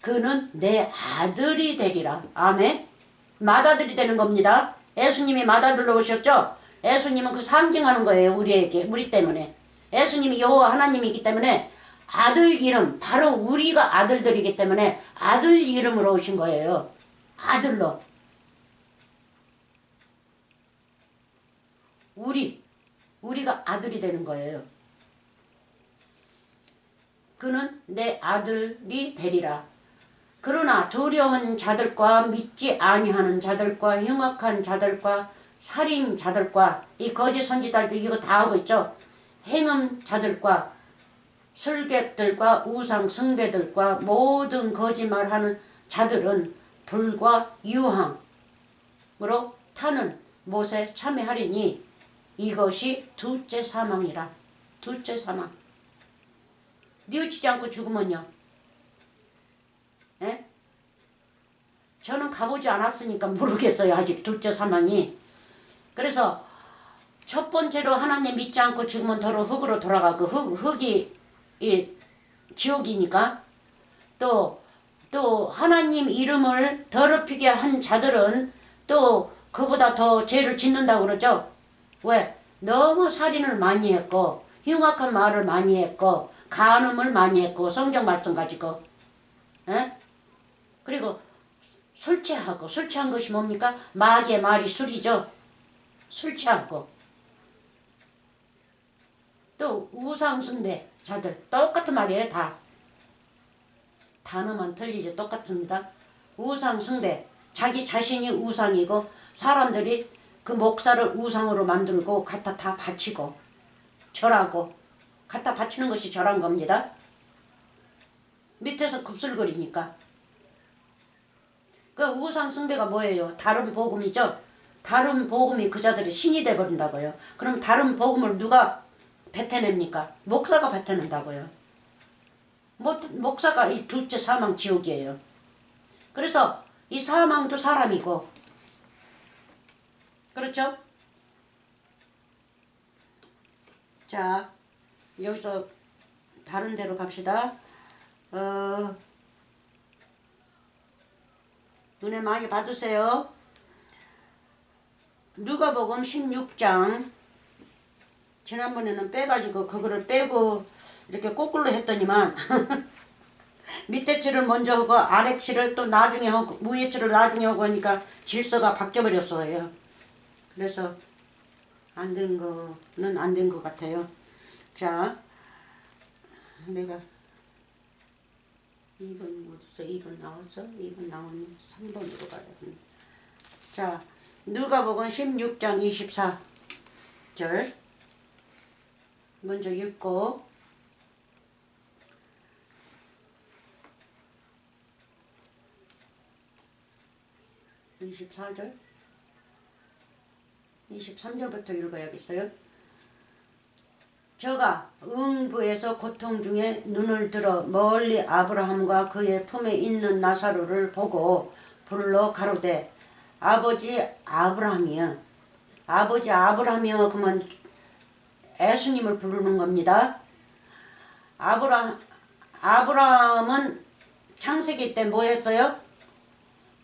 그는 내 아들이 되리라. 아멘. 맏아들이 되는 겁니다. 예수님이 맏아들로 오셨죠. 예수님은 그 상징하는 거예요. 우리에게, 우리 때문에. 예수님이 여호와 하나님이기 때문에 아들 이름, 바로 우리가 아들들이기 때문에 아들 이름으로 오신 거예요. 아들로. 우리가 아들이 되는 거예요. 그는 내 아들이 되리라. 그러나 두려운 자들과 믿지 아니하는 자들과 흉악한 자들과 살인자들과 이 거짓 선지자들도 이거 다 하고 있죠. 행음자들과 술객들과 우상 숭배들과 모든 거짓말하는 자들은 불과 유황으로 타는 못에 참여하리니 이것이 둘째 사망이라. 둘째 사망. 뉘우치지 않고 죽으면요. 에? 저는 가보지 않았으니까 모르겠어요. 아직 둘째 사망이. 그래서 첫 번째로 하나님 믿지 않고 죽으면 더러 흙으로 돌아가. 그 흙이 이 지옥이니까. 또 하나님 이름을 더럽히게 한 자들은 또 그보다 더 죄를 짓는다고 그러죠. 왜? 너무 살인을 많이 했고 흉악한 말을 많이 했고 간음을 많이 했고 성경 말씀 가지고 에? 그리고 술 취하고 술 취한 것이 뭡니까? 마귀의 말이 술이죠. 술 취하고 또 우상숭배 자들 똑같은 말이에요. 다 단어만 틀리지 똑같습니다. 우상숭배 자기 자신이 우상이고 사람들이 그 목사를 우상으로 만들고 갖다 다 바치고 절하고 갖다 바치는 것이 절한 겁니다. 밑에서 굽슬거리니까. 그 우상 숭배가 뭐예요? 다른 복음이죠. 다른 복음이 그 자들이 신이 돼버린다고요. 그럼 다른 복음을 누가 뱉어냅니까? 목사가 뱉어낸다고요. 목사가 이 둘째 사망 지옥이에요. 그래서 이 사망도 사람이고 그렇죠? 자 여기서 다른 데로 갑시다. 은혜 많이 받으세요. 누가복음 16장 지난번에는 빼가지고 그거를 빼고 이렇게 거꾸로 했더니만 밑에 줄을 먼저 하고 아래 줄을 또 나중에 하고 위에 줄을 나중에 하고 하니까 질서가 바뀌어버렸어요. 그래서 안 된 거는 안 된 것 같아요. 자 내가 2번 어디서 2번 나왔어? 2번 나오니 3번으로 가야 되네. 자 누가복음 16장 24절 먼저 읽고 24절 23절부터 읽어야겠어요. 저가 응부에서 고통 중에 눈을 들어 멀리 아브라함과 그의 품에 있는 나사로를 보고 불러 가로되 아버지 아브라함이여. 아버지 아브라함이여 그러면 예수님을 부르는 겁니다. 아브라함은 창세기 때 뭐 했어요?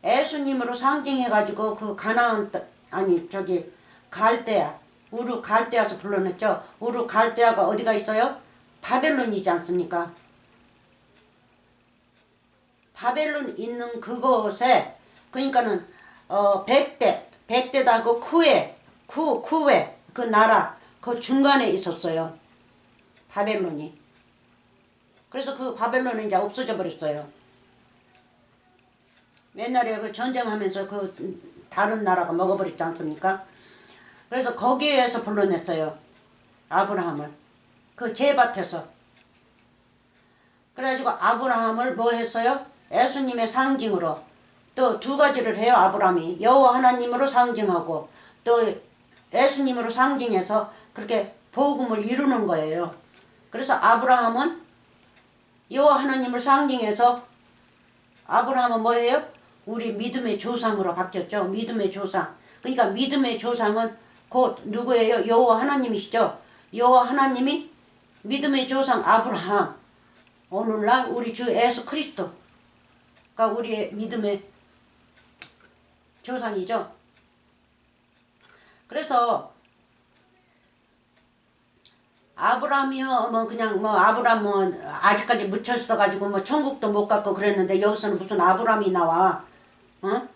예수님으로 상징해가지고 그 가나안 아니 저기 갈대아 우르 갈대아서 불러냈죠. 우르 갈대아가 어디가 있어요? 바벨론이지 않습니까? 바벨론 있는 그곳에 그러니까는 백대다고 쿠에 그 나라 그 중간에 있었어요. 바벨론이. 그래서 그 바벨론은 이제 없어져 버렸어요. 옛날에 그 전쟁하면서 그 다른 나라가 먹어버렸지 않습니까? 그래서 거기에서 불러냈어요. 아브라함을. 그 제밭에서. 그래가지고 아브라함을 뭐 했어요? 예수님의 상징으로. 또 두 가지를 해요. 아브라함이. 여호와 하나님으로 상징하고 또 예수님으로 상징해서 그렇게 복음을 이루는 거예요. 그래서 아브라함은 여호와 하나님을 상징해서 아브라함은 뭐예요? 우리 믿음의 조상으로 바뀌었죠. 믿음의 조상. 그러니까 믿음의 조상은 곧 누구예요? 여호와 하나님이시죠. 여호와 하나님이 믿음의 조상 아브라함 오늘날 우리 주 예수 그리스도가 우리의 믿음의 조상이죠. 그래서 아브라함이요 뭐 그냥 뭐 아브라함 뭐 아직까지 묻혀 있어 가지고 뭐 천국도 못 갔고 그랬는데 여기서는 무슨 아브라함이 나와. 어?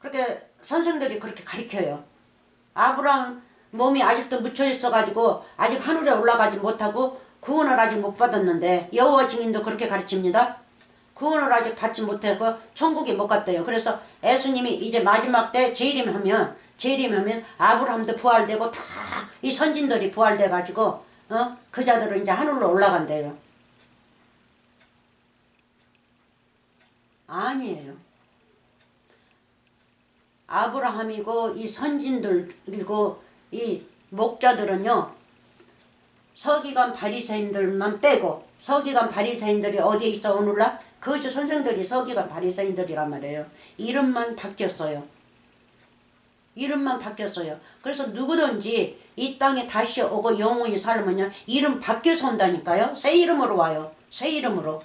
그렇게 선생들이 그렇게 가르쳐요. 아브라함 몸이 아직도 묻혀 있어 가지고 아직 하늘에 올라가지 못하고 구원을 아직 못 받았는데 여호와 증인도 그렇게 가르칩니다. 구원을 아직 받지 못하고 천국에 못 갔대요. 그래서 예수님이 이제 마지막 때 재림하면 아브라함도 부활되고 다 이 선진들이 부활돼 가지고 그 자들은 이제 하늘로 올라간대요. 아니에요. 아브라함이고 이 선진들이고 이 목자들은요 서기관 바리새인들만 빼고 서기관 바리새인들이 어디에 있어 오늘날? 거짓 선생들이 서기관 바리새인들이란 말이에요. 이름만 바뀌었어요. 이름만 바뀌었어요. 그래서 누구든지 이 땅에 다시 오고 영원히 살면요 이름 바뀌어서 온다니까요. 새 이름으로 와요. 새 이름으로.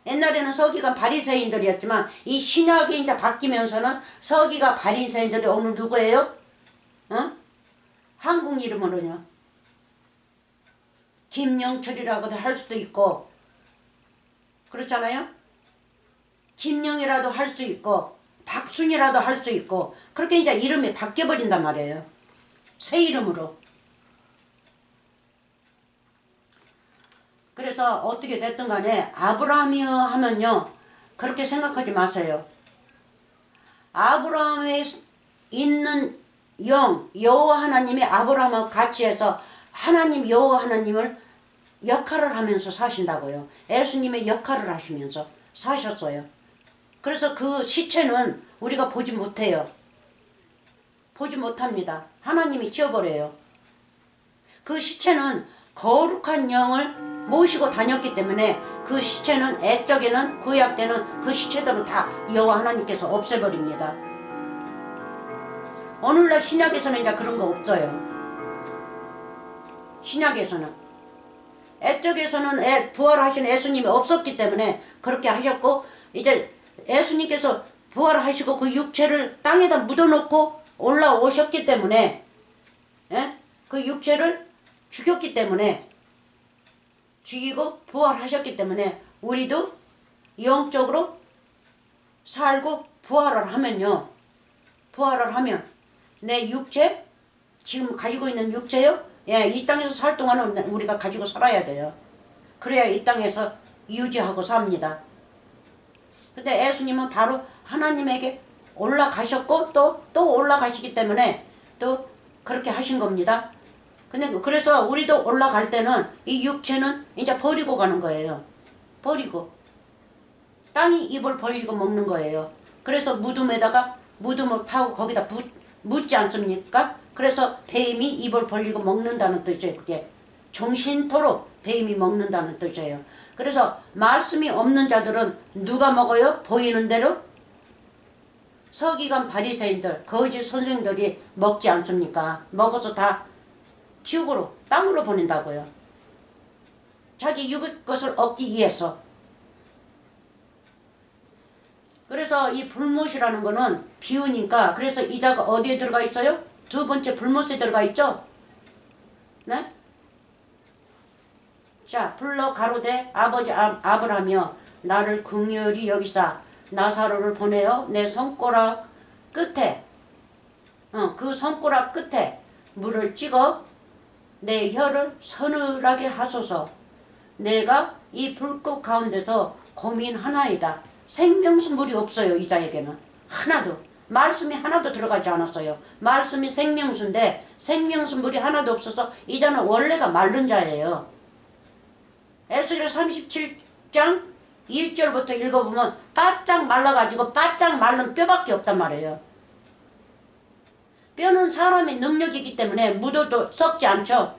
옛날에는 서기관 바리새인들이었지만 이 신약이 이제 바뀌면서는 서기관 바리새인들이 오늘 누구예요? 한국 이름으로요. 김영철이라고도 할 수도 있고 그렇잖아요. 김영이라도 할 수 있고 박순이라도 할 수 있고 그렇게 이제 이름이 바뀌어버린단 말이에요. 새 이름으로. 그래서 어떻게 됐든 간에 아브라함이요 하면요 그렇게 생각하지 마세요. 아브라함에 있는 영 여호와 하나님이 아브라함과 같이 해서 하나님 여호와 하나님을 역할을 하면서 사신다고요. 예수님의 역할을 하시면서 사셨어요. 그래서 그 시체는 우리가 보지 못해요. 보지 못합니다. 하나님이 지어버려요. 그 시체는 거룩한 영을 모시고 다녔기 때문에 그 시체는 옛적에는 구약 때는 그 시체들은 다 여호와 하나님께서 없애버립니다. 오늘날 신약에서는 이제 그런 거 없어요. 신약에서는 옛적에서는 부활하신 예수님이 없었기 때문에 그렇게 하셨고 이제 예수님께서 부활하시고 그 육체를 땅에다 묻어놓고 올라오셨기 때문에 그 육체를 죽였기 때문에 죽이고 부활하셨기 때문에 우리도 영적으로 살고 부활을 하면요 부활을 하면 내 육체 지금 가지고 있는 육체요 이 땅에서 살 동안은 우리가 가지고 살아야 돼요. 그래야 이 땅에서 유지하고 삽니다. 근데 예수님은 바로 하나님에게 올라가셨고 또 올라가시기 때문에 또 그렇게 하신 겁니다. 근데 그래서 우리도 올라갈 때는 이 육체는 이제 버리고 가는 거예요. 버리고 땅이 입을 벌리고 먹는 거예요. 그래서 무덤을 파고 거기다 묻지 않습니까? 그래서 뱀이 입을 벌리고 먹는다는 뜻이에요. 그게 종신토록 뱀이 먹는다는 뜻이에요. 그래서 말씀이 없는 자들은 누가 먹어요? 보이는 대로 서기관 바리새인들 거짓 선생들이 먹지 않습니까? 먹어서 다 지옥으로 땅으로 보낸다고요. 자기 육의 것을 얻기 위해서. 그래서 이 불못이라는 거는 비우니까 그래서 이자가 어디에 들어가 있어요? 두 번째 불못에 들어가 있죠? 네? 자, 불러 가로되 아버지 아브라함이여 나를 긍휼히 여기사 나사로를 보내어 내 손가락 끝에 그 손가락 끝에 물을 찍어 내 혀를 서늘하게 하소서. 내가 이 불꽃 가운데서 고민하나이다. 생명수 물이 없어요. 이 자에게는 하나도 말씀이 하나도 들어가지 않았어요. 말씀이 생명수인데 생명수 물이 하나도 없어서 이 자는 원래가 마른 자예요. 에스겔 37장 1절부터 읽어보면 바짝 말라가지고 바짝 마른 뼈밖에 없단 말이에요. 뼈는 사람의 능력이기 때문에 묻어도 썩지 않죠.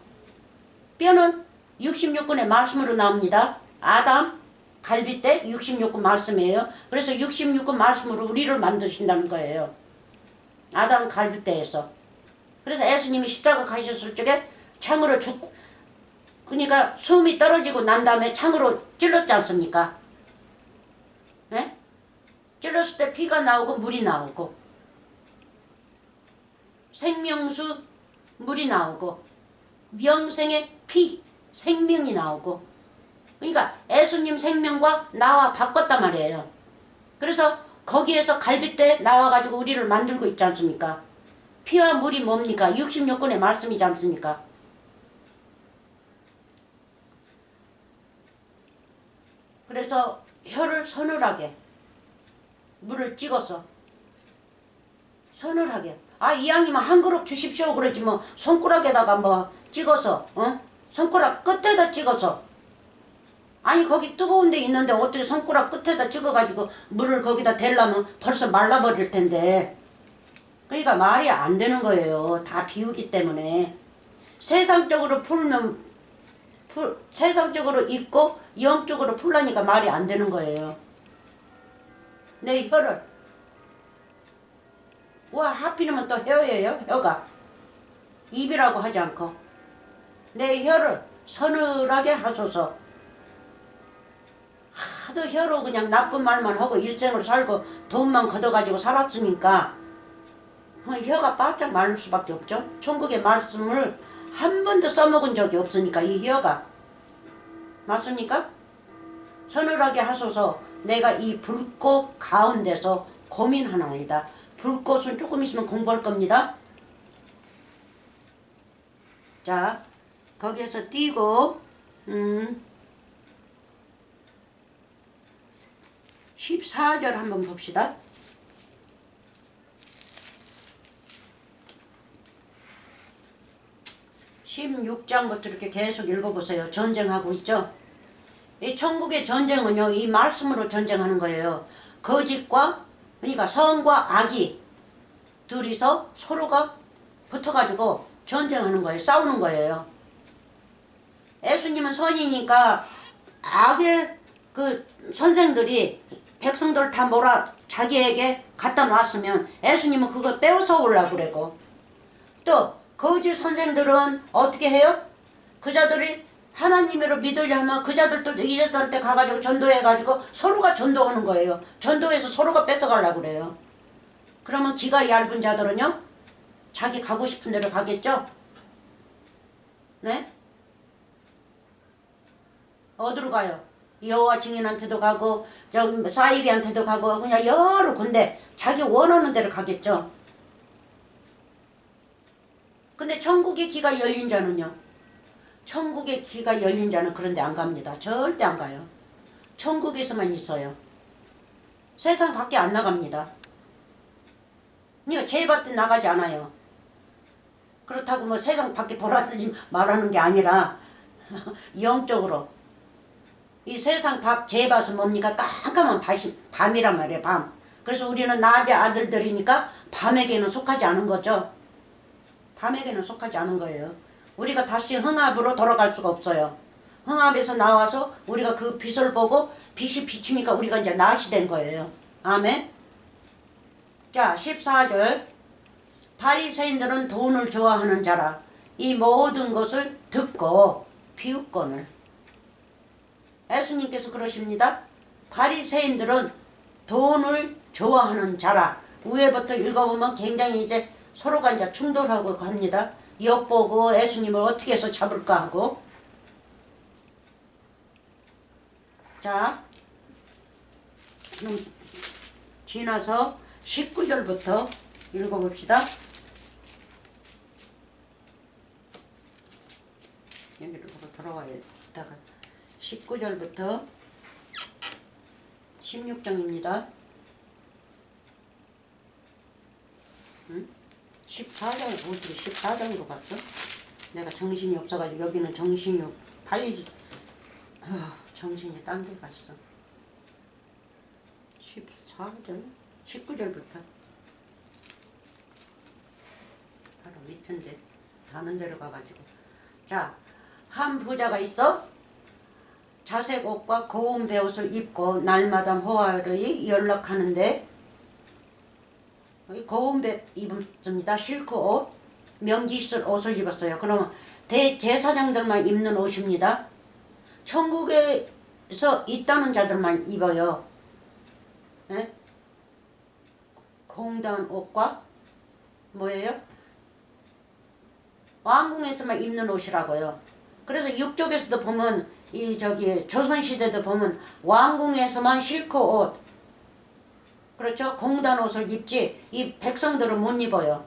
뼈는 66권의 말씀으로 나옵니다. 아담 갈비 때 66권 말씀이에요. 그래서 66권 말씀으로 우리를 만드신다는 거예요. 아담 갈비 때에서. 그래서 예수님이 십자가 가셨을 적에 창으로 그러니까 숨이 떨어지고 난 다음에 창으로 찔렀지 않습니까? 네? 찔렀을 때 피가 나오고 물이 나오고 생명수 물이 나오고 명생의 피 생명이 나오고 그러니까 예수님 생명과 나와 바꿨단 말이에요. 그래서 거기에서 갈빗대 나와가지고 우리를 만들고 있지 않습니까? 피와 물이 뭡니까? 66권의 말씀이지 않습니까? 그래서 혀를 서늘하게 물을 찍어서 서늘하게 이왕이면 한 그릇 주십시오 그러지 뭐 손가락에다가 뭐 찍어서 손가락 끝에다 찍어서 아니 거기 뜨거운 데 있는데 어떻게 손가락 끝에다 찍어가지고 물을 거기다 대려면 벌써 말라버릴 텐데 그러니까 말이 안 되는 거예요. 다 비우기 때문에 세상적으로 풀면 세상적으로 있고 영적으로 풀라니까 말이 안 되는 거예요. 내 혀를 하필이면 또 혀예요. 혀가 입이라고 하지 않고 내 혀를 서늘하게 하소서. 하도 혀로 그냥 나쁜 말만 하고 일생을 살고 돈만 걷어가지고 살았으니까 혀가 바짝 마를 수밖에 없죠. 천국의 말씀을 한 번도 써먹은 적이 없으니까 이 혀가 맞습니까? 서늘하게 하소서. 내가 이 불꽃 가운데서 고민하나이다. 불꽃은 조금 있으면 공부할 겁니다. 자, 거기에서 띄고 14절 한번 봅시다. 16장부터 이렇게 계속 읽어보세요. 전쟁하고 있죠. 이 천국의 전쟁은요, 이 말씀으로 전쟁하는 거예요. 거짓과 그러니까 선과 악이 둘이서 서로가 붙어가지고 전쟁하는 거예요. 싸우는 거예요. 예수님은 선이니까 악의 그 선생들이 백성들 다 몰아 자기에게 갖다 놨으면 예수님은 그걸 빼앗아 오려고 그러고 또 거짓 선생들은 어떻게 해요? 그자들이 하나님으로 믿으려 하면 그자들도 이자들한테 가가지고 전도해가지고 서로가 전도하는 거예요. 전도해서 서로가 뺏어가려고 그래요. 그러면 기가 얇은 자들은요? 자기 가고 싶은 데로 가겠죠? 네? 어디로 가요? 여호와 증인한테도 가고 저기 사이비한테도 가고 그냥 여러 군데 자기 원하는 데로 가겠죠. 근데 천국의 기가 열린 자는요? 천국의 기가 열린 자는 그런 데 안 갑니다. 절대 안 가요. 천국에서만 있어요. 세상 밖에 안 나갑니다. 그러니까 죄밭에 나가지 않아요. 그렇다고 뭐 세상 밖에 돌아다니지 말하는 게 아니라 영적으로 이 세상 밖 죄밭은 뭡니까? 깜깜한 밤이란 말이에요. 밤. 그래서 우리는 낮의 아들들이니까 밤에게는 속하지 않은 거죠. 밤에게는 속하지 않은 거예요. 우리가 다시 흥합으로 돌아갈 수가 없어요. 흥합에서 나와서 우리가 그 빛을 보고 빛이 비추니까 우리가 이제 낮이 된 거예요. 아멘. 자, 14절. 바리새인들은 돈을 좋아하는 자라. 이 모든 것을 듣고 비웃거늘. 예수님께서 그러십니다. 바리새인들은 돈을 좋아하는 자라. 위에부터 읽어보면 굉장히 이제 서로가 이제 충돌하고 합니다. 엿보고 예수님을 어떻게 해서 잡을까 하고. 자, 지나서 19절부터 읽어봅시다. 여기로 돌아와야 다가 19절부터 16장입니다. 14장, 어떻게 14장으로 갔어? 내가 정신이 없어가지고 여기는 정신이 빨리 정신이 딴 데 갔어. 14절, 19절부터 바로 밑인데 다른 데로 가가지고. 자, 한 부자가 있어. 자색 옷과 고운 베옷을 입고 날마다 호화를 연락하는데 고운 베 입습니다. 실크 옷. 명기 있을 옷을 입었어요. 그러면 대제사장들만 입는 옷입니다. 천국에서 있다는 자들만 입어요. 예? 공단 옷과 뭐예요? 왕궁에서만 입는 옷이라고요. 그래서 육족에서도 보면 이 저기 조선시대도 보면 왕궁에서만 실크 옷, 그렇죠? 공단 옷을 입지 이 백성들은 못 입어요.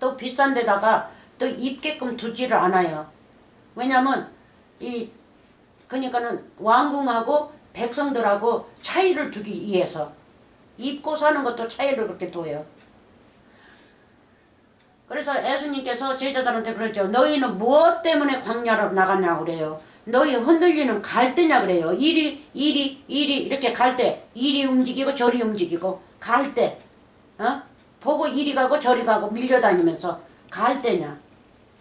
또 비싼 데다가 또 입게끔 두지를 않아요. 왜냐면 이 그러니까는 왕궁하고 백성들하고 차이를 두기 위해서 입고 사는 것도 차이를 그렇게 둬요. 그래서 예수님께서 제자들한테 그러죠. 너희는 무엇 때문에 광야로 나갔냐고 그래요. 너희 흔들리는 갈대냐 그래요. 이리 이렇게 갈대. 이리 움직이고 저리 움직이고 갈대. 보고 이리 가고 저리 가고 밀려다니면서 갈대냐.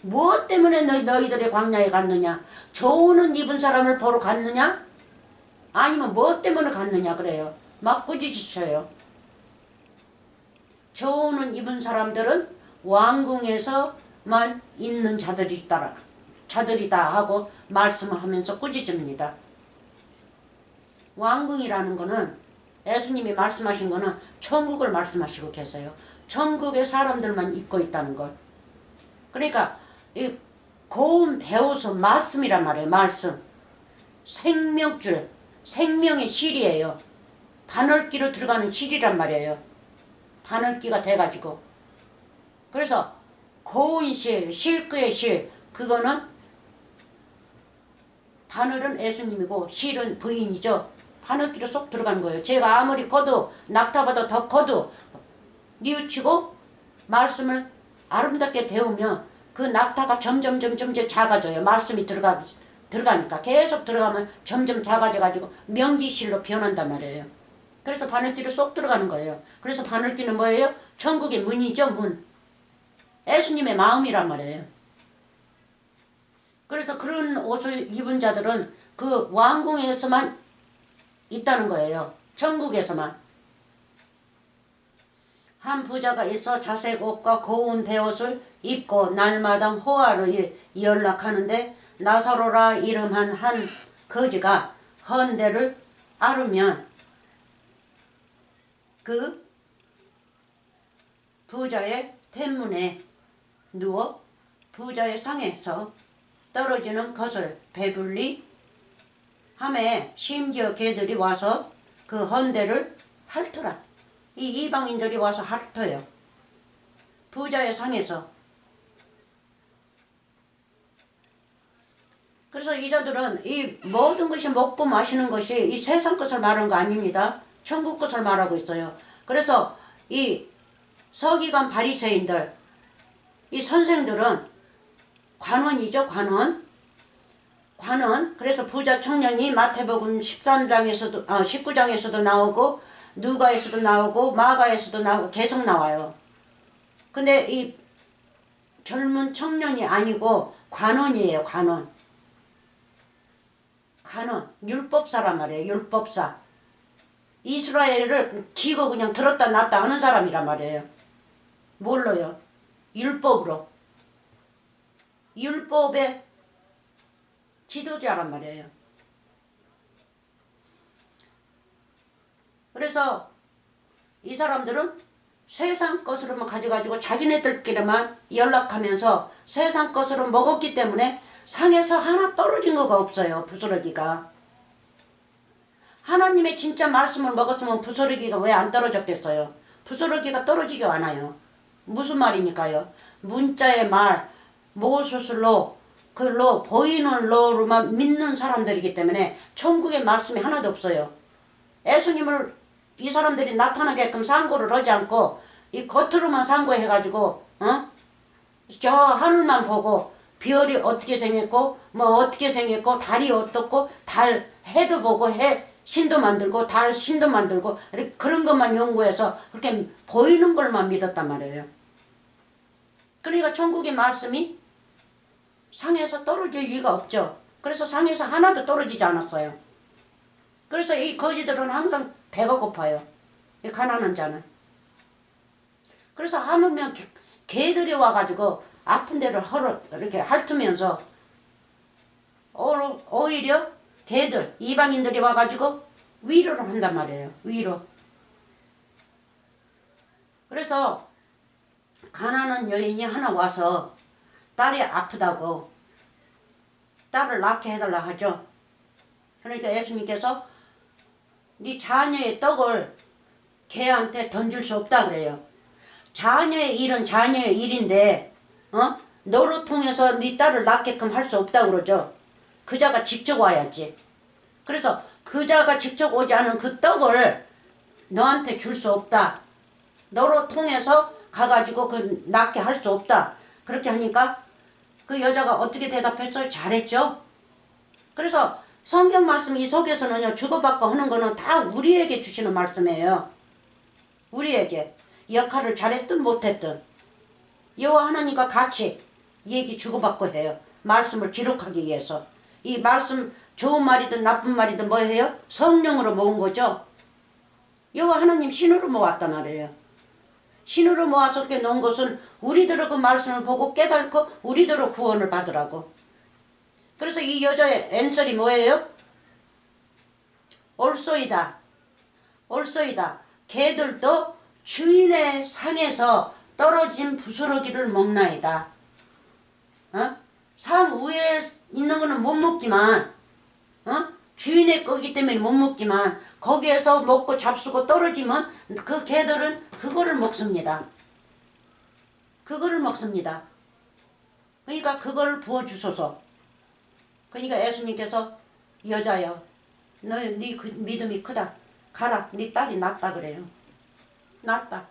무엇 때문에 너희들이 광야에 갔느냐. 좋은 옷 입은 사람을 보러 갔느냐. 아니면 무엇 때문에 갔느냐 그래요. 막 꾸짖으셔요. 좋은 옷 입은 사람들은 왕궁에서만 있는 자들이다 하고 말씀을 하면서 꾸짖습니다. 왕궁이라는 거는 예수님이 말씀하신 거는 천국을 말씀하시고 계세요. 천국의 사람들만 입고 있다는 걸. 그러니까 이 고운 배우수 말씀이란 말이에요. 말씀. 생명줄, 생명의 실이에요. 바늘기로 들어가는 실이란 말이에요. 바늘기가 돼가지고. 그래서 고운 실, 실크의 실, 그거는 바늘은 예수님이고 실은 부인이죠. 바늘기로 쏙 들어가는 거예요. 제가 아무리 커도 낙타보다 더 커도 뉘우치고 말씀을 아름답게 배우면 그 낙타가 점점 작아져요. 말씀이 들어가니까 계속 들어가면 점점 작아져가지고 명기실로 변한단 말이에요. 그래서 바늘기로 쏙 들어가는 거예요. 그래서 바늘기는 뭐예요? 천국의 문이죠. 문. 예수님의 마음이란 말이에요. 그래서 그런 옷을 입은 자들은 그 왕궁에서만 있다는 거예요. 천국에서만. 한 부자가 있어 자색 옷과 고운 베옷을 입고 날마다 호화를 연락하는데 나사로라 이름한 한 거지가 헌대를 앓으면 그 부자의 텐문에 누워 부자의 상에서 떨어지는 것을 배불리 함에 심지어 개들이 와서 그 헌대를 핥더라. 이 이방인들이 와서 핥어요. 부자의 상에서. 그래서 이자들은 이 모든 것이 먹고 마시는 것이 이 세상 것을 말하는 거 아닙니다. 천국 것을 말하고 있어요. 그래서 이 서기관 바리새인들, 이 선생들은 관원이죠. 관원. 그래서 부자 청년이 마태복음 19장에서도 나오고 누가에서도 나오고 마가에서도 나오고 계속 나와요. 근데 이 젊은 청년이 아니고 관원이에요. 관원. 율법사란 말이에요. 율법사. 이스라엘을 지고 그냥 들었다 놨다 하는 사람이란 말이에요. 뭘로요? 율법으로. 율법의 지도자란 말이에요. 그래서 이 사람들은 세상 것으로만 가져가지고 자기네들끼리만 연락하면서 세상 것으로 먹었기 때문에 상에서 하나 떨어진 거가 없어요. 부스러기가. 하나님의 진짜 말씀을 먹었으면 부스러기가 왜 안 떨어졌겠어요? 부스러기가 떨어지지가 않아요. 무슨 말이니까요? 문자의 말, 모수술로 그로 보이는 로로만 믿는 사람들이기 때문에 천국의 말씀이 하나도 없어요. 예수님을 이 사람들이 나타나게끔 상고를 하지 않고 이 겉으로만 상고해가지고 저 하늘만 보고 별이 어떻게 생겼고 뭐 어떻게 생겼고 달이 어떻고 달 해도 보고 해 신도 만들고 달 신도 만들고 그런 것만 연구해서 그렇게 보이는 걸만 믿었단 말이에요. 그러니까 천국의 말씀이 상에서 떨어질 리가 없죠. 그래서 상에서 하나도 떨어지지 않았어요. 그래서 이 거지들은 항상 배가 고파요. 이 가난한 자는. 그래서 하물며 개들이 와가지고 아픈 데를 이렇게 핥으면서 오히려 걔들 이방인들이 와가지고 위로를 한단 말이에요. 위로. 그래서 가난한 여인이 하나 와서 딸이 아프다고 딸을 낳게 해달라 하죠. 그러니까 예수님께서 네 자녀의 떡을 걔한테 던질 수 없다 그래요. 자녀의 일은 자녀의 일인데 너로 통해서 네 딸을 낳게끔 할 수 없다 그러죠. 그자가 직접 와야지. 그래서 그자가 직접 오지 않은 그 떡을 너한테 줄 수 없다. 너로 통해서 가가지고 그 낳게 할 수 없다. 그렇게 하니까 그 여자가 어떻게 대답했어요? 잘했죠. 그래서 성경 말씀 이 속에서는요, 주고받고 하는 거는 다 우리에게 주시는 말씀이에요. 우리에게 역할을 잘했든 못했든 여호와 하나님과 같이 얘기 주고받고 해요. 말씀을 기록하기 위해서. 이 말씀 좋은 말이든 나쁜 말이든 뭐 해요? 성령으로 모은 거죠. 여호와 하나님 신으로 모았단 말이에요. 신으로 모아서 이렇게 놓은 것은 우리들의 그 말씀을 보고 깨닫고 우리들의 구원을 받으라고. 그래서 이 여자의 앤설이 뭐예요? 옳소이다. 옳소이다. 개들도 주인의 상에서 떨어진 부스러기를 먹나이다. 상 위에 있는 거는 못 먹지만 주인의 거기 때문에 못 먹지만 거기에서 먹고 잡수고 떨어지면 그 개들은 그거를 먹습니다. 그거를 먹습니다. 그러니까 그걸 부어주소서. 그러니까 예수님께서 여자여 네 그 믿음이 크다. 가라. 네 딸이 낫다 그래요. 낫다.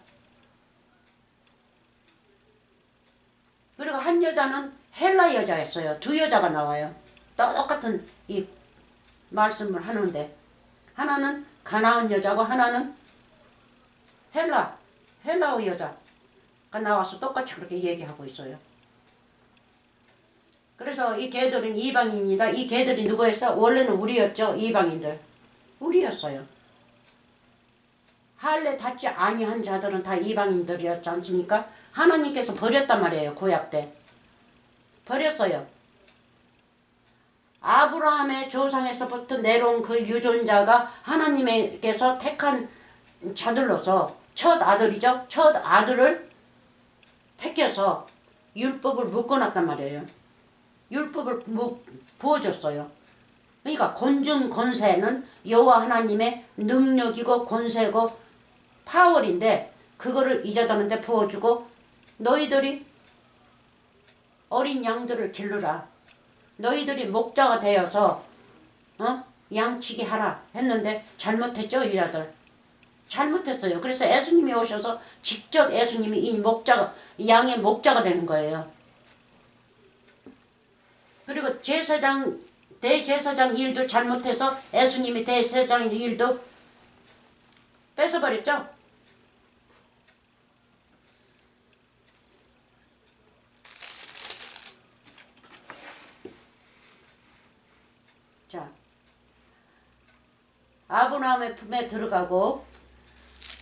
그리고 한 여자는 헬라 여자였어요. 두 여자가 나와요. 똑같은 이 말씀을 하는데 하나는 가나안 여자고 하나는 헬라어 여자가 나와서 똑같이 그렇게 얘기하고 있어요. 그래서 이 개들은 이방인입니다. 이 개들이 누구였어? 원래는 우리였죠. 이방인들. 우리였어요. 할례 받지 아니한 자들은 다 이방인들이었지 않습니까? 하나님께서 버렸단 말이에요. 구약 때. 버렸어요. 아브라함의 조상에서부터 내려온 그 유전자가 하나님께서 택한 자들로서 첫 아들이죠. 첫 아들을 택해서 율법을 묶어놨단 말이에요. 율법을 부어줬어요. 그러니까 권중 권세는 여호와 하나님의 능력이고 권세고 파월인데 그거를 이 자들한테 부어주고 너희들이 어린 양들을 기르라. 너희들이 목자가 되어서 양치기 하라 했는데 잘못했죠. 이 자들. 잘못했어요. 그래서 예수님이 오셔서 직접 예수님이 이 목자가 양의 목자가 되는 거예요. 그리고 대제사장 일도 잘못해서 예수님이 대제사장 일도 뺏어버렸죠. 자, 아브라함의 품에 들어가고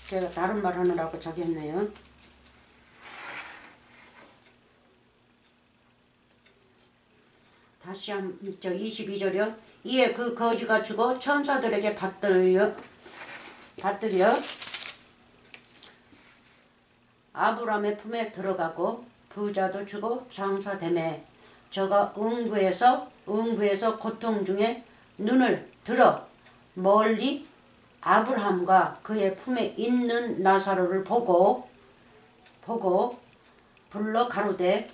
제가 다른 말 하느라고 저기 했네요. 다시 한 22절이요. 이에 그 거지가 죽어 천사들에게 받들여 아브라함의 품에 들어가고 부자도 주고 장사되매 저가 응부에서 고통 중에 눈을 들어 멀리 아브라함과 그의 품에 있는 나사로를 보고 불러 가로되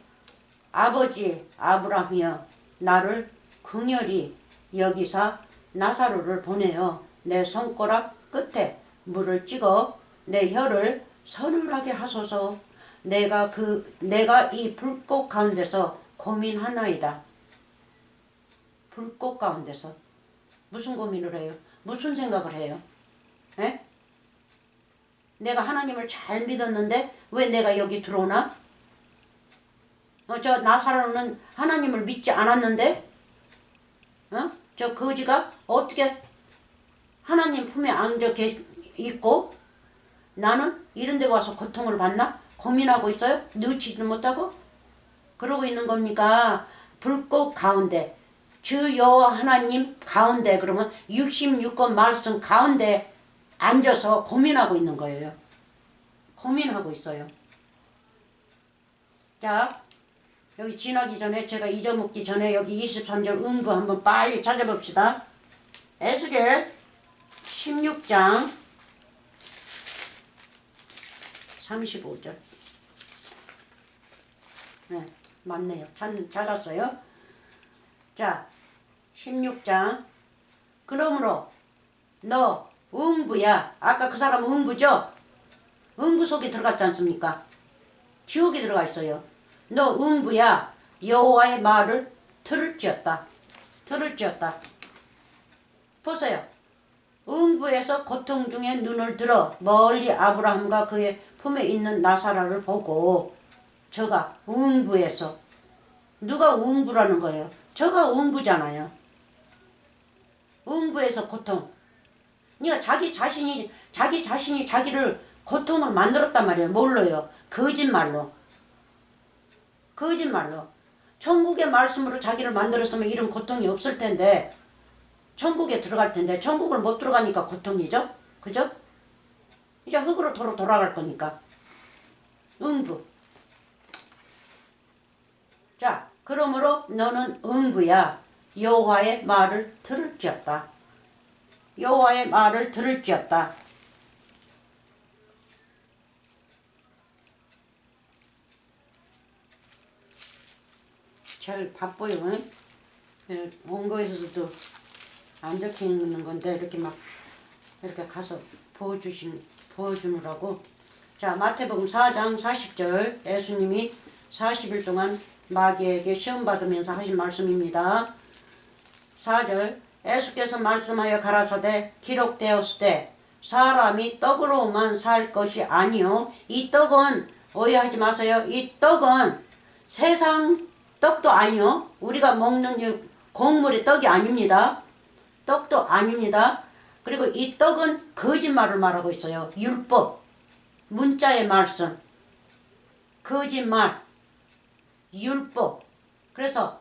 아버지 아브라함이여 나를 긍휼히 여기사 나사로를 보내어 내 손가락 끝에 물을 찍어 내 혀를 서늘하게 하소서. 내가 이 불꽃 가운데서 고민하나이다. 불꽃 가운데서 무슨 고민을 해요? 무슨 생각을 해요? 에? 내가 하나님을 잘 믿었는데 왜 내가 여기 들어오나? 저 나사로는 하나님을 믿지 않았는데 저 거지가 어떻게 하나님 품에 안겨 있고 나는 이런 데 와서 고통을 받나? 고민하고 있어요? 누치지도 못하고? 그러고 있는 겁니까? 불꽃 가운데, 주 여호와 하나님 가운데, 그러면 66권 말씀 가운데 앉아서 고민하고 있는 거예요. 고민하고 있어요. 자, 여기 지나기 전에 제가 잊어먹기 전에 여기 23절 음부 한번 빨리 찾아봅시다. 에스겔 16장 35절. 네, 맞네요. 찾았어요. 자, 16장. 그러므로 너 음부야. 아까 그 사람 음부죠? 음부 속에 들어갔지 않습니까? 지옥에 들어가 있어요. 너 음부야. 여호와의 말을 들을지어다. 들을지어다. 보세요. 음부에서 고통 중에 눈을 들어 멀리 아브라함과 그의 품에 있는 나사라를 보고, 저가 음부에서, 누가 음부라는 거예요? 저가 음부잖아요. 음부에서 고통. 그러니까 자기 자신이 자기를 고통을 만들었단 말이에요. 뭘로요? 거짓말로. 거짓말로. 천국의 말씀으로 자기를 만들었으면 이런 고통이 없을 텐데, 천국에 들어갈 텐데 천국을 못 들어가니까 고통이죠. 그죠? 이제 흙으로 돌아갈 거니까. 음부. 자, 그러므로 너는 음부야. 여호와의 말을 들을지어다. 여호와의 말을 들을지어다. 잘 바빠요. 원고에서도 안 적혀 있는 건데 이렇게 막 이렇게 가서 보여주느라고. 자, 마태복음 4장 40절. 예수님이 40일 동안 마귀에게 시험 받으면서 하신 말씀입니다. 4절. 예수께서 말씀하여 가라사대 기록되었으되 사람이 떡으로만 살 것이 아니요 이 떡은, 오해하지 마세요. 이 떡은 세상 떡도 아니요 우리가 먹는 이 곡물의 떡이 아닙니다. 떡도 아닙니다. 그리고 이 떡은 거짓말을 말하고 있어요. 율법, 문자의 말씀, 거짓말, 율법. 그래서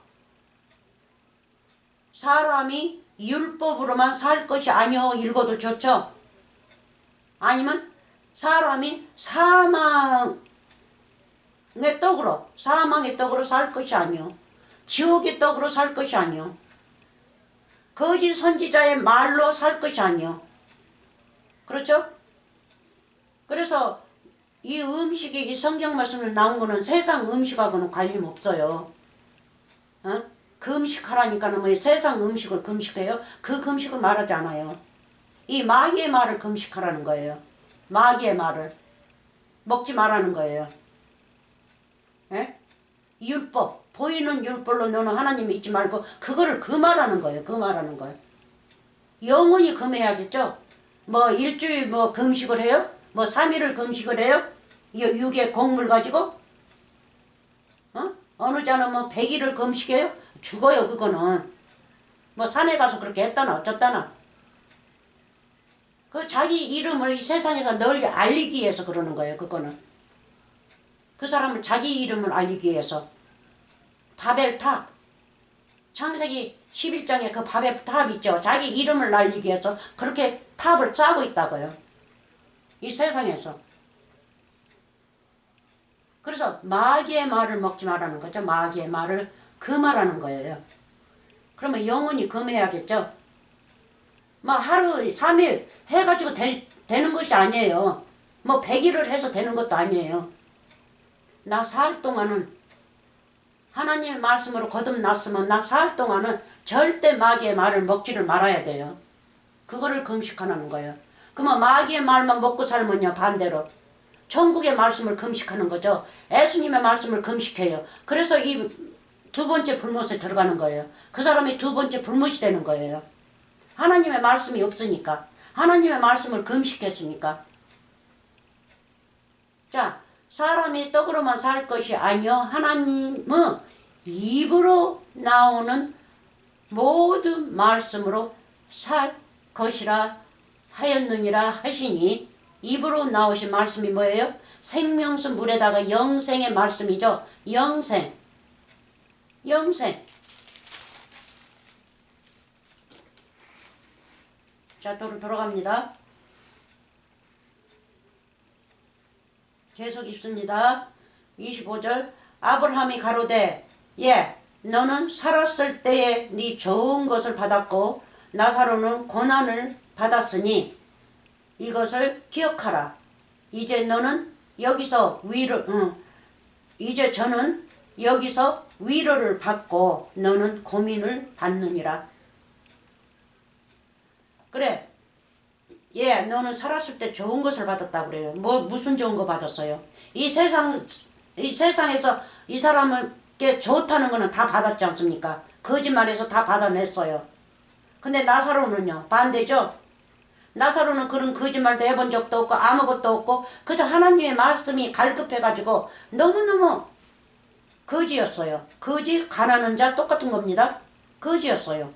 사람이 율법으로만 살 것이 아니요 읽어도 좋죠. 아니면 사람이 사망의 떡으로 살 것이 아니요 지옥의 떡으로 살 것이 아니요 거짓 선지자의 말로 살 것이 아니요. 그렇죠? 그래서 이 음식이, 이 성경 말씀을 나온 거는 세상 음식하고는 관련 없어요. 금식하라니까는 뭐 세상 음식을 금식해요? 그 금식을 말하지 않아요. 이 마귀의 말을 금식하라는 거예요. 마귀의 말을 먹지 말라는 거예요. 예? 율법, 보이는 율법로 너는 하나님 믿지 말고 그거를 금하라는 거예요. 금하라는 거예요. 영원히 금해야겠죠. 뭐 일주일 뭐 금식을 해요? 뭐 3일을 금식을 해요? 육의 곡물 가지고? 어느 자는 뭐 100일을 금식해요? 죽어요. 그거는 뭐 산에 가서 그렇게 했다나 어쩌다나 그 자기 이름을 이 세상에서 널리 알리기 위해서 그러는 거예요. 그거는 그 사람은 자기 이름을 알리기 위해서. 바벨탑, 창세기 11장에 그 바벨탑 있죠. 자기 이름을 알리기 위해서 그렇게 탑을 쌓고 있다고요. 이 세상에서. 그래서 마귀의 말을 먹지 말라는 거죠. 마귀의 말을 금하라는 거예요. 그러면 영원히 금해야겠죠. 뭐 하루 3일 해가지고 되는 것이 아니에요. 뭐 100일을 해서 되는 것도 아니에요. 나 4일 동안은 하나님의 말씀으로 거듭났으면 나 4일 동안은 절대 마귀의 말을 먹지를 말아야 돼요. 그거를 금식하는 거예요. 그러면 마귀의 말만 먹고 살면요, 반대로 천국의 말씀을 금식하는 거죠. 예수님의 말씀을 금식해요. 그래서 이 두 번째 불못에 들어가는 거예요. 그 사람이 두 번째 불못이 되는 거예요. 하나님의 말씀이 없으니까. 하나님의 말씀을 금식했으니까. 자, 사람이 떡으로만 살 것이 아니요 하나님은 입으로 나오는 모든 말씀으로 살 것이라 하였느니라 하시니, 입으로 나오신 말씀이 뭐예요? 생명수 물에다가 영생의 말씀이죠. 영생. 영생. 자, 돌아갑니다. 계속 읽습니다. 25절. 아브라함이 가로되 예 너는 살았을 때에 네 좋은 것을 받았고 나사로는 고난을 받았으니 이것을 기억하라. 이제 너는 여기서 이제 저는 여기서 위로를 받고 너는 고민을 받느니라. 그래. 예, 너는 살았을 때 좋은 것을 받았다 그래요. 무슨 좋은 거 받았어요? 이 세상에서 이 사람에게 좋다는 거는 다 받았지 않습니까? 거짓말해서 다 받아냈어요. 근데 나사로는요, 반대죠? 나사로는 그런 거짓말도 해본 적도 없고 아무것도 없고 그저 하나님의 말씀이 갈급해가지고 너무너무 거지였어요. 거지, 가난한 자 똑같은 겁니다. 거지였어요.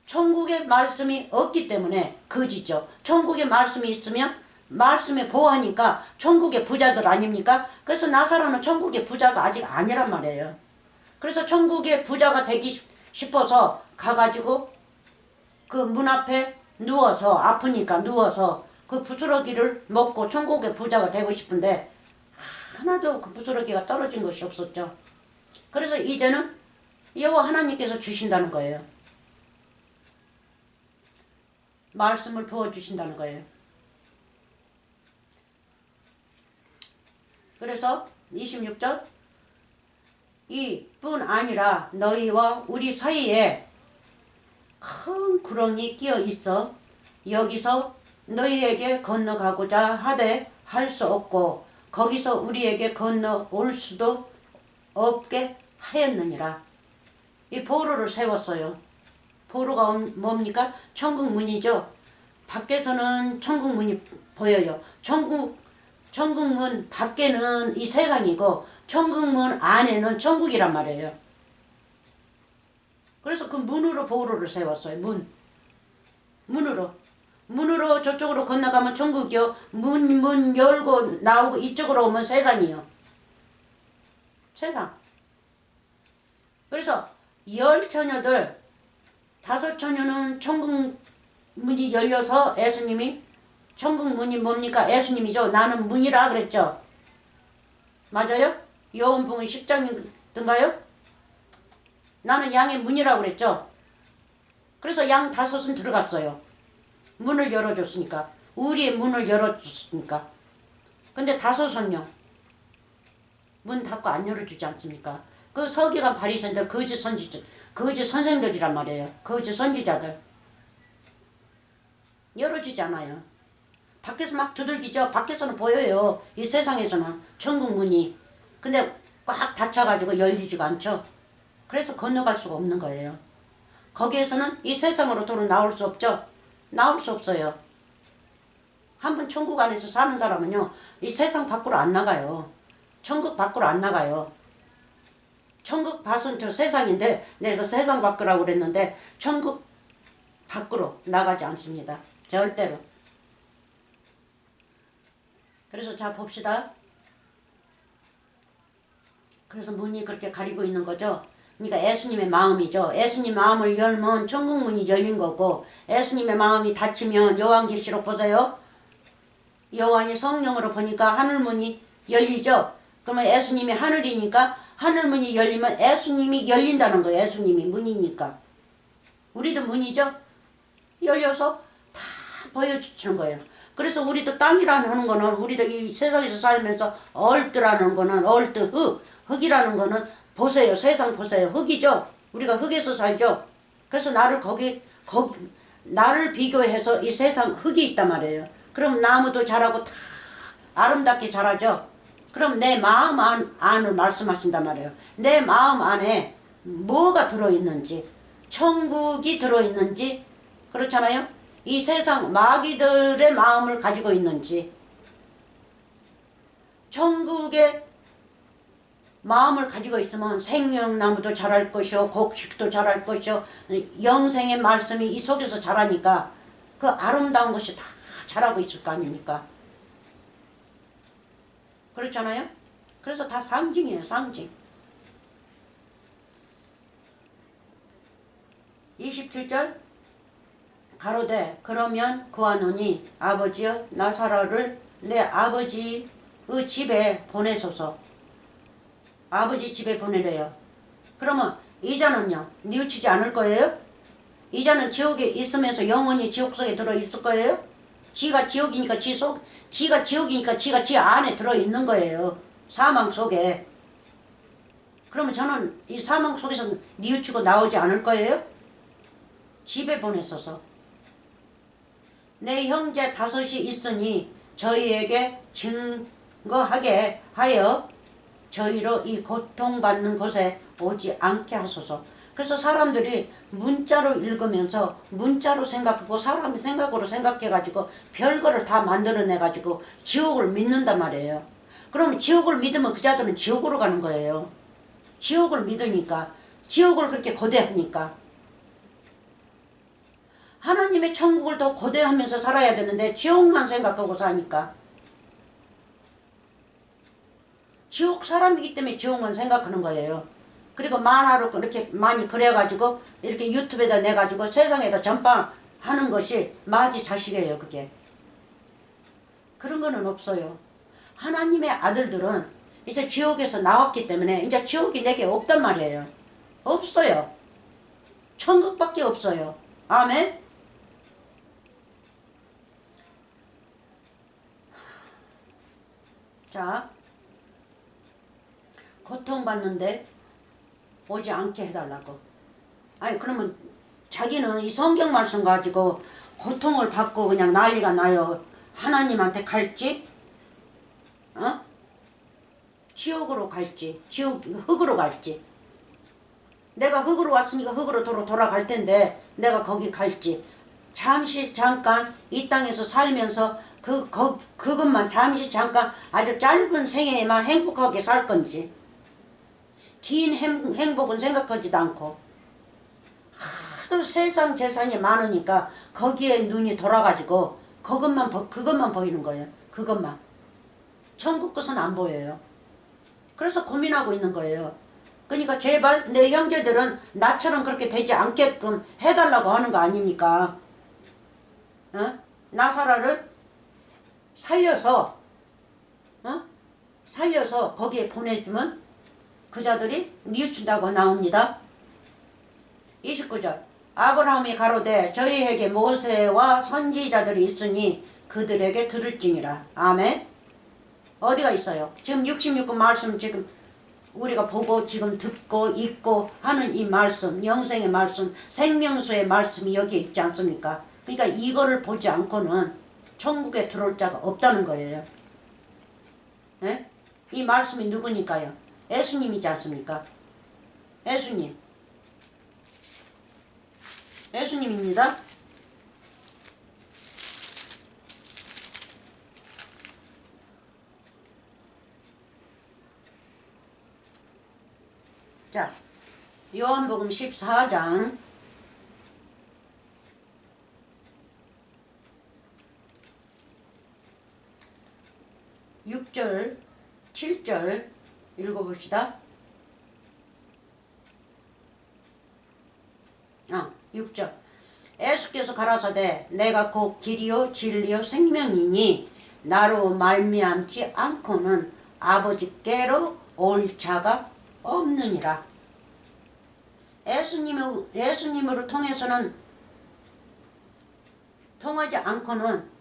천국의 말씀이 없기 때문에 거지죠. 천국의 말씀이 있으면 말씀에 보호하니까 천국의 부자들 아닙니까? 그래서 나사로는 천국의 부자가 아직 아니란 말이에요. 그래서 천국의 부자가 되기 싶어서 가가지고 그 문 앞에 누워서 아프니까 누워서 그 부스러기를 먹고 천국의 부자가 되고 싶은데 하나도 그 부스러기가 떨어진 것이 없었죠. 그래서 이제는 여호와 하나님께서 주신다는 거예요. 말씀을 부어주신다는 거예요. 그래서 26절 이뿐 아니라 너희와 우리 사이에 큰 구렁이 끼어 있어 여기서 너희에게 건너가고자 하되 할 수 없고 거기서 우리에게 건너올 수도 없게 하였느니라. 이 보루를 세웠어요. 보루가 뭡니까? 천국문이죠. 밖에서는 천국문이 보여요. 천국문 밖에는 이 세상이고 천국문 안에는 천국이란 말이에요. 그래서 그 문으로 보루를 세웠어요. 문으로 저쪽으로 건너가면 천국이요. 문 열고 나오고 이쪽으로 오면 세상이요. 세상. 그래서 10처녀들 5처녀는 천국문이 열려서 예수님이 천국문이 뭡니까? 예수님이죠. 나는 문이라 그랬죠. 맞아요? 요한복음 10장이던가요? 나는 양의 문이라고 그랬죠. 그래서 양 5은 들어갔어요. 문을 열어줬으니까. 우리의 문을 열어줬으니까. 근데 5은요. 문 닫고 안 열어주지 않습니까? 그 서기관 바리새인들 거짓 선생들이란 말이에요. 거짓 선지자들. 열어주지 않아요. 밖에서 막 두들기죠. 밖에서는 보여요. 이 세상에서는 천국 문이. 근데 꽉 닫혀가지고 열리지가 않죠. 그래서 건너갈 수가 없는 거예요. 거기에서는 이 세상으로 도로 나올 수 없죠. 나올 수 없어요. 한번 천국 안에서 사는 사람은요. 이 세상 밖으로 안 나가요. 천국 밖으로 안 나가요. 천국 밭은 저 세상인데 내서 세상 밖이라고 그랬는데 천국 밖으로 나가지 않습니다. 절대로. 그래서 자 봅시다. 그래서 문이 그렇게 가리고 있는 거죠. 그러니까 예수님의 마음이죠. 예수님 마음을 열면 천국 문이 열린 거고 예수님의 마음이 닫히면 요한계시록 보세요. 요한이 성령으로 보니까 하늘문이 열리죠. 그러면 예수님이 하늘이니까 하늘문이 열리면 예수님이 열린다는 거예요. 예수님이 문이니까. 우리도 문이죠. 열려서 다 보여주는 거예요. 그래서 우리도 땅이라는 거는 우리도 이 세상에서 살면서 얼뜨라는 거는 얼뜨 흙이라는 거는 보세요. 세상 보세요. 흙이죠. 우리가 흙에서 살죠. 그래서 나를 비교해서 이 세상 흙이 있단 말이에요. 그럼 나무도 자라고 다 아름답게 자라죠. 그럼 내 마음 안을 말씀하신단 말이에요. 내 마음 안에 뭐가 들어있는지, 천국이 들어있는지, 그렇잖아요. 이 세상 마귀들의 마음을 가지고 있는지, 천국의 마음을 가지고 있으면 생명나무도 자랄 것이요, 곡식도 자랄 것이요, 영생의 말씀이 이 속에서 자라니까 그 아름다운 것이 다 자라고 있을 거 아닙니까? 그렇잖아요? 그래서 다 상징이에요, 상징. 27절 가로되 그러면 그하노니 아버지여 나사로를 내 아버지의 집에 보내소서. 아버지 집에 보내래요. 그러면 이자는요 뉘우치지 않을 거예요? 이자는 지옥에 있으면서 영원히 지옥 속에 들어있을 거예요? 지가 지옥이니까 지가 지옥이니까 지가 지 안에 들어있는 거예요. 사망 속에. 그러면 저는 이 사망 속에서 뉘우치고 나오지 않을 거예요? 집에 보내소서. 내 형제 5이 있으니 저희에게 증거하게 하여 저희로 이 고통받는 곳에 오지 않게 하소서. 그래서 사람들이 문자로 읽으면서 문자로 생각하고 사람의 생각으로 생각해가지고 별거를 다 만들어내가지고 지옥을 믿는단 말이에요. 그럼 지옥을 믿으면 그 자들은 지옥으로 가는 거예요. 지옥을 믿으니까, 지옥을 그렇게 고대하니까. 하나님의 천국을 더 고대하면서 살아야 되는데 지옥만 생각하고 사니까. 지옥 사람이기 때문에 지옥만 생각하는 거예요. 그리고 만화로 이렇게 많이 그려가지고 이렇게 유튜브에다 내가지고 세상에다 전파하는 것이 마귀 자식이에요. 그게. 그런 거는 없어요. 하나님의 아들들은 이제 지옥에서 나왔기 때문에 이제 지옥이 내게 없단 말이에요. 없어요. 천국밖에 없어요. 아멘. 자, 고통받는데 오지 않게 해달라고. 아니 그러면 자기는 이 성경 말씀 가지고 고통을 받고 그냥 난리가 나요. 하나님한테 갈지, 지옥으로 갈지, 흙으로 갈지. 내가 흙으로 왔으니까 흙으로 돌아갈 텐데 내가 거기 갈지. 잠시 잠깐 이 땅에서 살면서 그것만 잠시 잠깐 아주 짧은 생애에만 행복하게 살 건지, 긴 행복은 생각하지도 않고 하도 세상 재산이 많으니까 거기에 눈이 돌아가지고 그것만 보이는 거예요. 그것만. 천국 것은 안 보여요. 그래서 고민하고 있는 거예요. 그러니까 제발 내 형제들은 나처럼 그렇게 되지 않게끔 해달라고 하는 거 아닙니까? 나사로를 살려서 거기에 보내주면 그 자들이 뉘우친다고 나옵니다. 29절 아브라함이 가로되 저희에게 모세와 선지자들이 있으니 그들에게 들을지니라. 아멘. 어디가 있어요? 지금 66권 말씀 지금 우리가 보고 지금 듣고 읽고 하는 이 말씀, 영생의 말씀, 생명수의 말씀이 여기에 있지 않습니까? 그러니까 이거를 보지 않고는 천국에 들어올 자가 없다는 거예요. 예? 이 말씀이 누구니까요? 예수님이지 않습니까? 예수님입니다. 자, 요한복음 14장 6절 7절 읽어봅시다. 6절 예수께서 가라사대 내가 곧 길이요 진리요 생명이니 나로 말미암지 않고는 아버지께로 올 자가 없느니라. 예수님으로 통해서는 통하지 않고는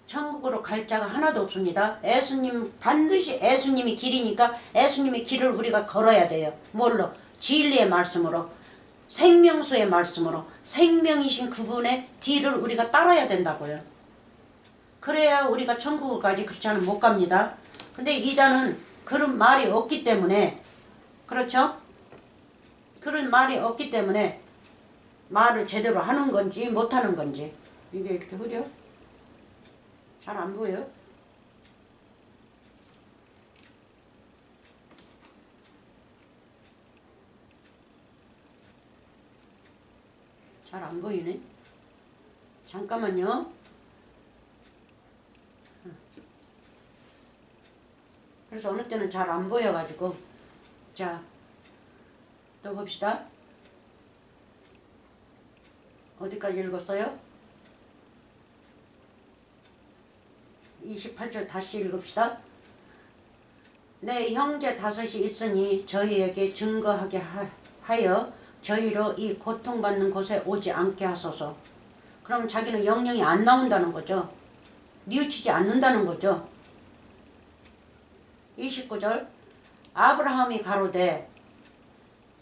천국으로 갈 자가 하나도 없습니다. 반드시 예수님이 길이니까 예수님의 길을 우리가 걸어야 돼요. 뭘로? 진리의 말씀으로, 생명수의 말씀으로, 생명이신 그분의 뒤를 우리가 따라야 된다고요. 그래야 우리가 천국까지 그렇지 않으면 못 갑니다. 근데 이자는 그런 말이 없기 때문에, 그렇죠? 그런 말이 없기 때문에 말을 제대로 하는 건지 못하는 건지. 이게 이렇게 흐려? 잘 안 보여? 잘 안 보이네. 잠깐만요. 그래서 어느 때는 잘 안 보여가지고. 자, 또 봅시다. 어디까지 읽었어요? 28절 다시 읽읍시다. 내 형제 다섯이 있으니 저희에게 증거하게 하여 저희로 이 고통받는 곳에 오지 않게 하소서. 그럼 자기는 영영이 안 나온다는 거죠. 뉘우치지 않는다는 거죠. 29절 아브라함이 가로되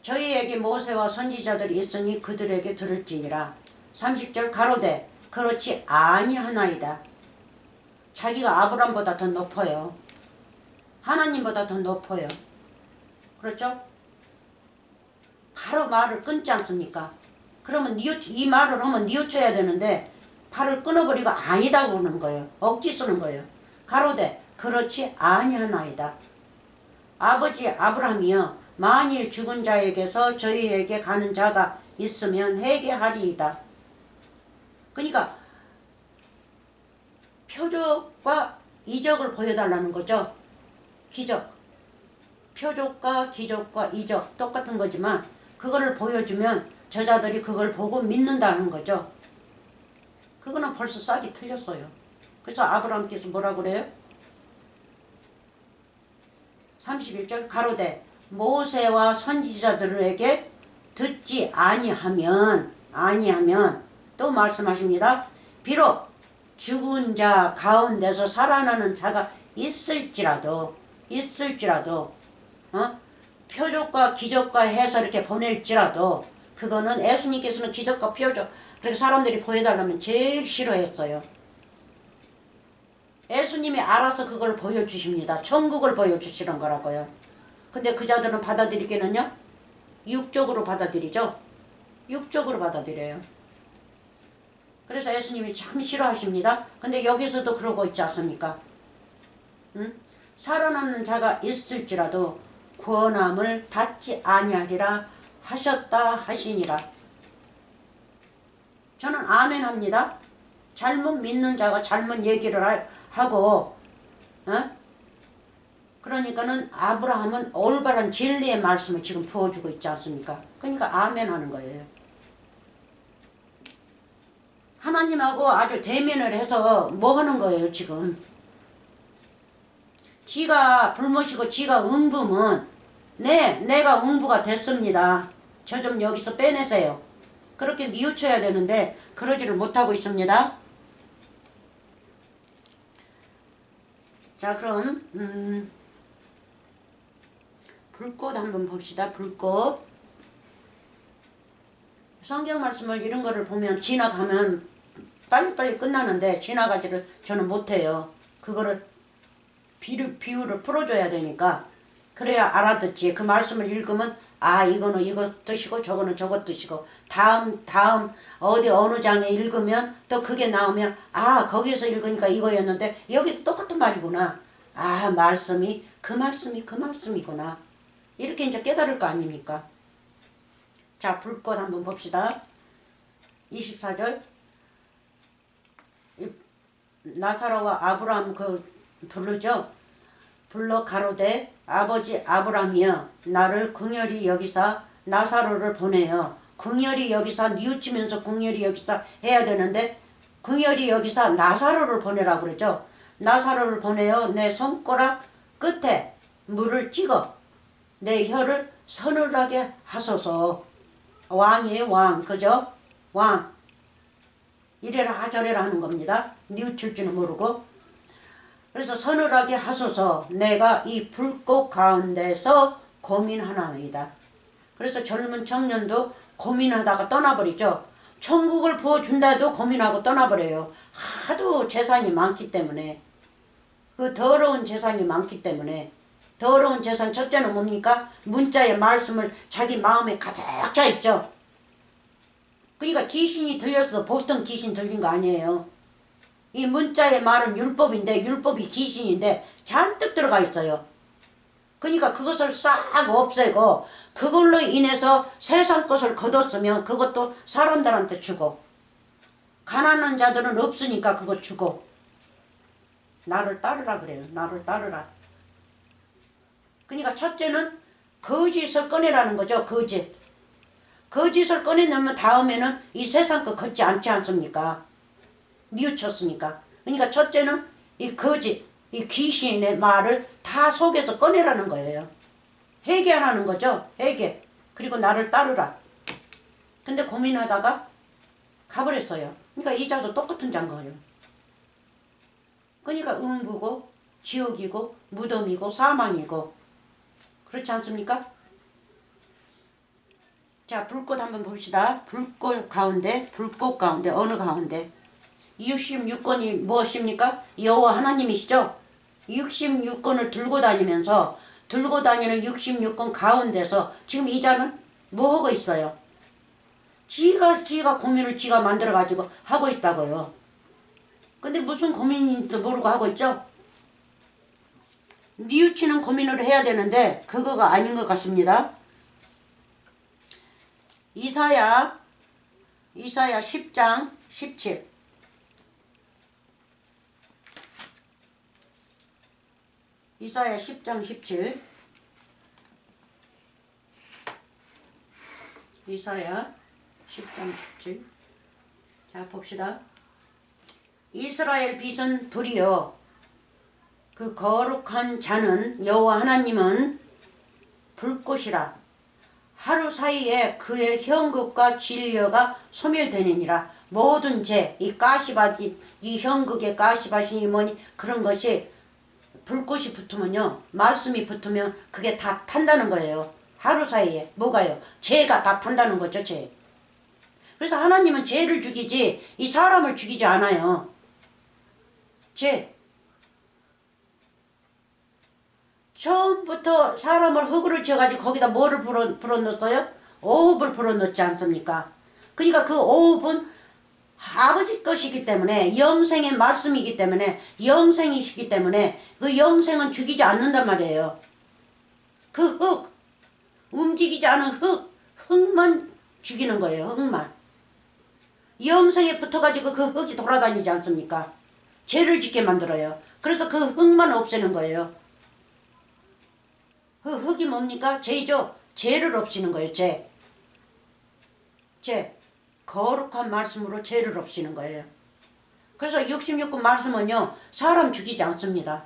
저희에게 모세와 선지자들이 있으니 그들에게 들을지니라. 30절 가로되 그렇지 아니하나이다. 자기가 아브라함보다 더 높아요. 하나님보다 더 높아요. 그렇죠? 바로 말을 끊지 않습니까? 그러면 이 말을 하면 뉘우쳐야 되는데 팔을 끊어버리고 아니다고 그러는 거예요. 억지 쓰는 거예요. 가로되 그렇지 아니하나이다. 아버지 아브라함이여 만일 죽은 자에게서 저희에게 가는 자가 있으면 회개하리이다. 그러니까 표적과 이적을 보여달라는 거죠. 기적. 표적과 기적과 이적 똑같은 거지만 그거를 보여주면 저자들이 그걸 보고 믿는다는 거죠. 그거는 벌써 싹이 틀렸어요. 그래서 아브라함께서 뭐라 그래요? 31절 가로되 모세와 선지자들에게 듣지 아니하면 또 말씀하십니다. 비록 죽은 자 가운데서 살아나는 자가 있을지라도 표적과 기적과 해서 이렇게 보낼지라도 그거는 예수님께서는 기적과 표적 그렇게 사람들이 보여달라면 제일 싫어했어요. 예수님이 알아서 그걸 보여주십니다. 천국을 보여주시는 거라고요. 근데 그 자들은 받아들이기는요 육적으로 받아들이죠. 육적으로 받아들여요. 그래서 예수님이 참 싫어하십니다. 근데 여기서도 그러고 있지 않습니까? 응? 살아나는 자가 있을지라도 구원함을 받지 아니하리라 하셨다 하시니라. 저는 아멘 합니다. 잘못 믿는 자가 잘못 얘기를 하고 그러니까는 아브라함은 올바른 진리의 말씀을 지금 부어주고 있지 않습니까? 그러니까 아멘 하는 거예요. 하나님하고 아주 대면을 해서 뭐 하는 거예요 지금? 지가 불모시고 지가 응부면 내가 응부가 됐습니다. 저 좀 여기서 빼내세요. 그렇게 뉘우쳐야 되는데 그러지를 못하고 있습니다. 자 그럼 불꽃 한번 봅시다. 불꽃. 성경 말씀을 이런 거를 보면 지나가면 빨리빨리 끝나는데 지나가지를 저는 못해요. 그거를 비유를 풀어줘야 되니까 그래야 알아듣지. 그 말씀을 읽으면 아 이거는 이거 뜻이고 저거는 저거 뜻이고 다음 어디 어느 장에 읽으면 또 그게 나오면 아 거기서 읽으니까 이거였는데 여기도 똑같은 말이구나. 아 말씀이 그 말씀이구나. 이렇게 이제 깨달을 거 아닙니까? 자 불꽃 한번 봅시다. 24절 나사로와 아브라함 부르죠. 불러 가로되 아버지 아브라함이여 나를 긍휼히 여기사 나사로를 보내요. 긍휼히 여기사 뉘우치면서 긍휼히 여기사 해야 되는데 긍휼히 여기사 나사로를 보내라고 그러죠. 나사로를 보내요. 내 손가락 끝에 물을 찍어 내 혀를 서늘하게 하소서. 왕이에요 왕. 그죠? 왕. 이래라 저래라 하는 겁니다. 뉘우칠 줄은 모르고. 그래서 서늘하게 하소서. 내가 이 불꽃 가운데서 고민하나이다. 그래서 젊은 청년도 고민하다가 떠나버리죠. 천국을 부어준다 해도 고민하고 떠나버려요. 하도 재산이 많기 때문에. 그 더러운 재산이 많기 때문에. 더러운 재산 첫째는 뭡니까? 문자의 말씀을 자기 마음에 가득 차 있죠. 그러니까 귀신이 들렸어도 보통 귀신 들린 거 아니에요. 이 문자의 말은 율법인데 율법이 귀신인데 잔뜩 들어가 있어요. 그러니까 그것을 싹 없애고 그걸로 인해서 세상 것을 거뒀으면 그것도 사람들한테 주고 가난한 자들은 없으니까 그거 주고 나를 따르라 그래요. 나를 따르라. 그러니까 첫째는 거짓을 꺼내라는 거죠. 거짓. 거짓을 꺼내놓으면 다음에는 이 세상 거 걷지 않지 않습니까? 뉘우쳤으니까. 그러니까 첫째는 이 거짓, 이 귀신의 말을 다 속에서 꺼내라는 거예요. 회개하라는 거죠. 회개. 그리고 나를 따르라. 근데 고민하다가 가버렸어요. 그러니까 이자도 똑같은 장거예요. 그러니까 음부고 지옥이고 무덤이고 사망이고 그렇지 않습니까? 자, 불꽃 한번 봅시다. 불꽃 가운데 어느 가운데 66권이 무엇입니까? 여호와 하나님이시죠? 66권을 들고 다니면서 들고 다니는 66권 가운데서 지금 이자는 뭐 하고 있어요? 지가 고민을 지가 만들어가지고 하고 있다고요. 근데 무슨 고민인지도 모르고 하고 있죠? 뉘우치는 고민을 해야 되는데 그거가 아닌 것 같습니다. 이사야 10장 17 이사야 10장 17 이사야 10장 17 자 봅시다. 이스라엘 빛은 불이요 그 거룩한 자는 여호와 하나님은 불꽃이라 하루 사이에 그의 형극과 진려가 소멸되느니라. 모든 죄, 이 가시바지, 이 형극의 가시바신이 뭐니 그런 것이 불꽃이 붙으면요, 말씀이 붙으면 그게 다 탄다는 거예요. 하루 사이에. 뭐가요? 죄가 다 탄다는 거죠, 죄. 그래서 하나님은 죄를 죽이지 이 사람을 죽이지 않아요. 죄. 처음부터 사람을 흙으로 지어가지고 거기다 뭐를 불어넣었어요? 오흡을 불어넣지 않습니까? 그러니까 그 오흡은 아버지 것이기 때문에 영생의 말씀이기 때문에 영생이시기 때문에 그 영생은 죽이지 않는단 말이에요. 그 흙, 움직이지 않은 흙만 죽이는 거예요. 흙만. 영생에 붙어가지고 그 흙이 돌아다니지 않습니까? 죄를 짓게 만들어요. 그래서 그 흙만 없애는 거예요. 그 흙이 뭡니까? 죄죠. 죄를 없애는 거예요. 죄. 거룩한 말씀으로 죄를 없애는 거예요. 그래서 66권 말씀은요, 사람 죽이지 않습니다.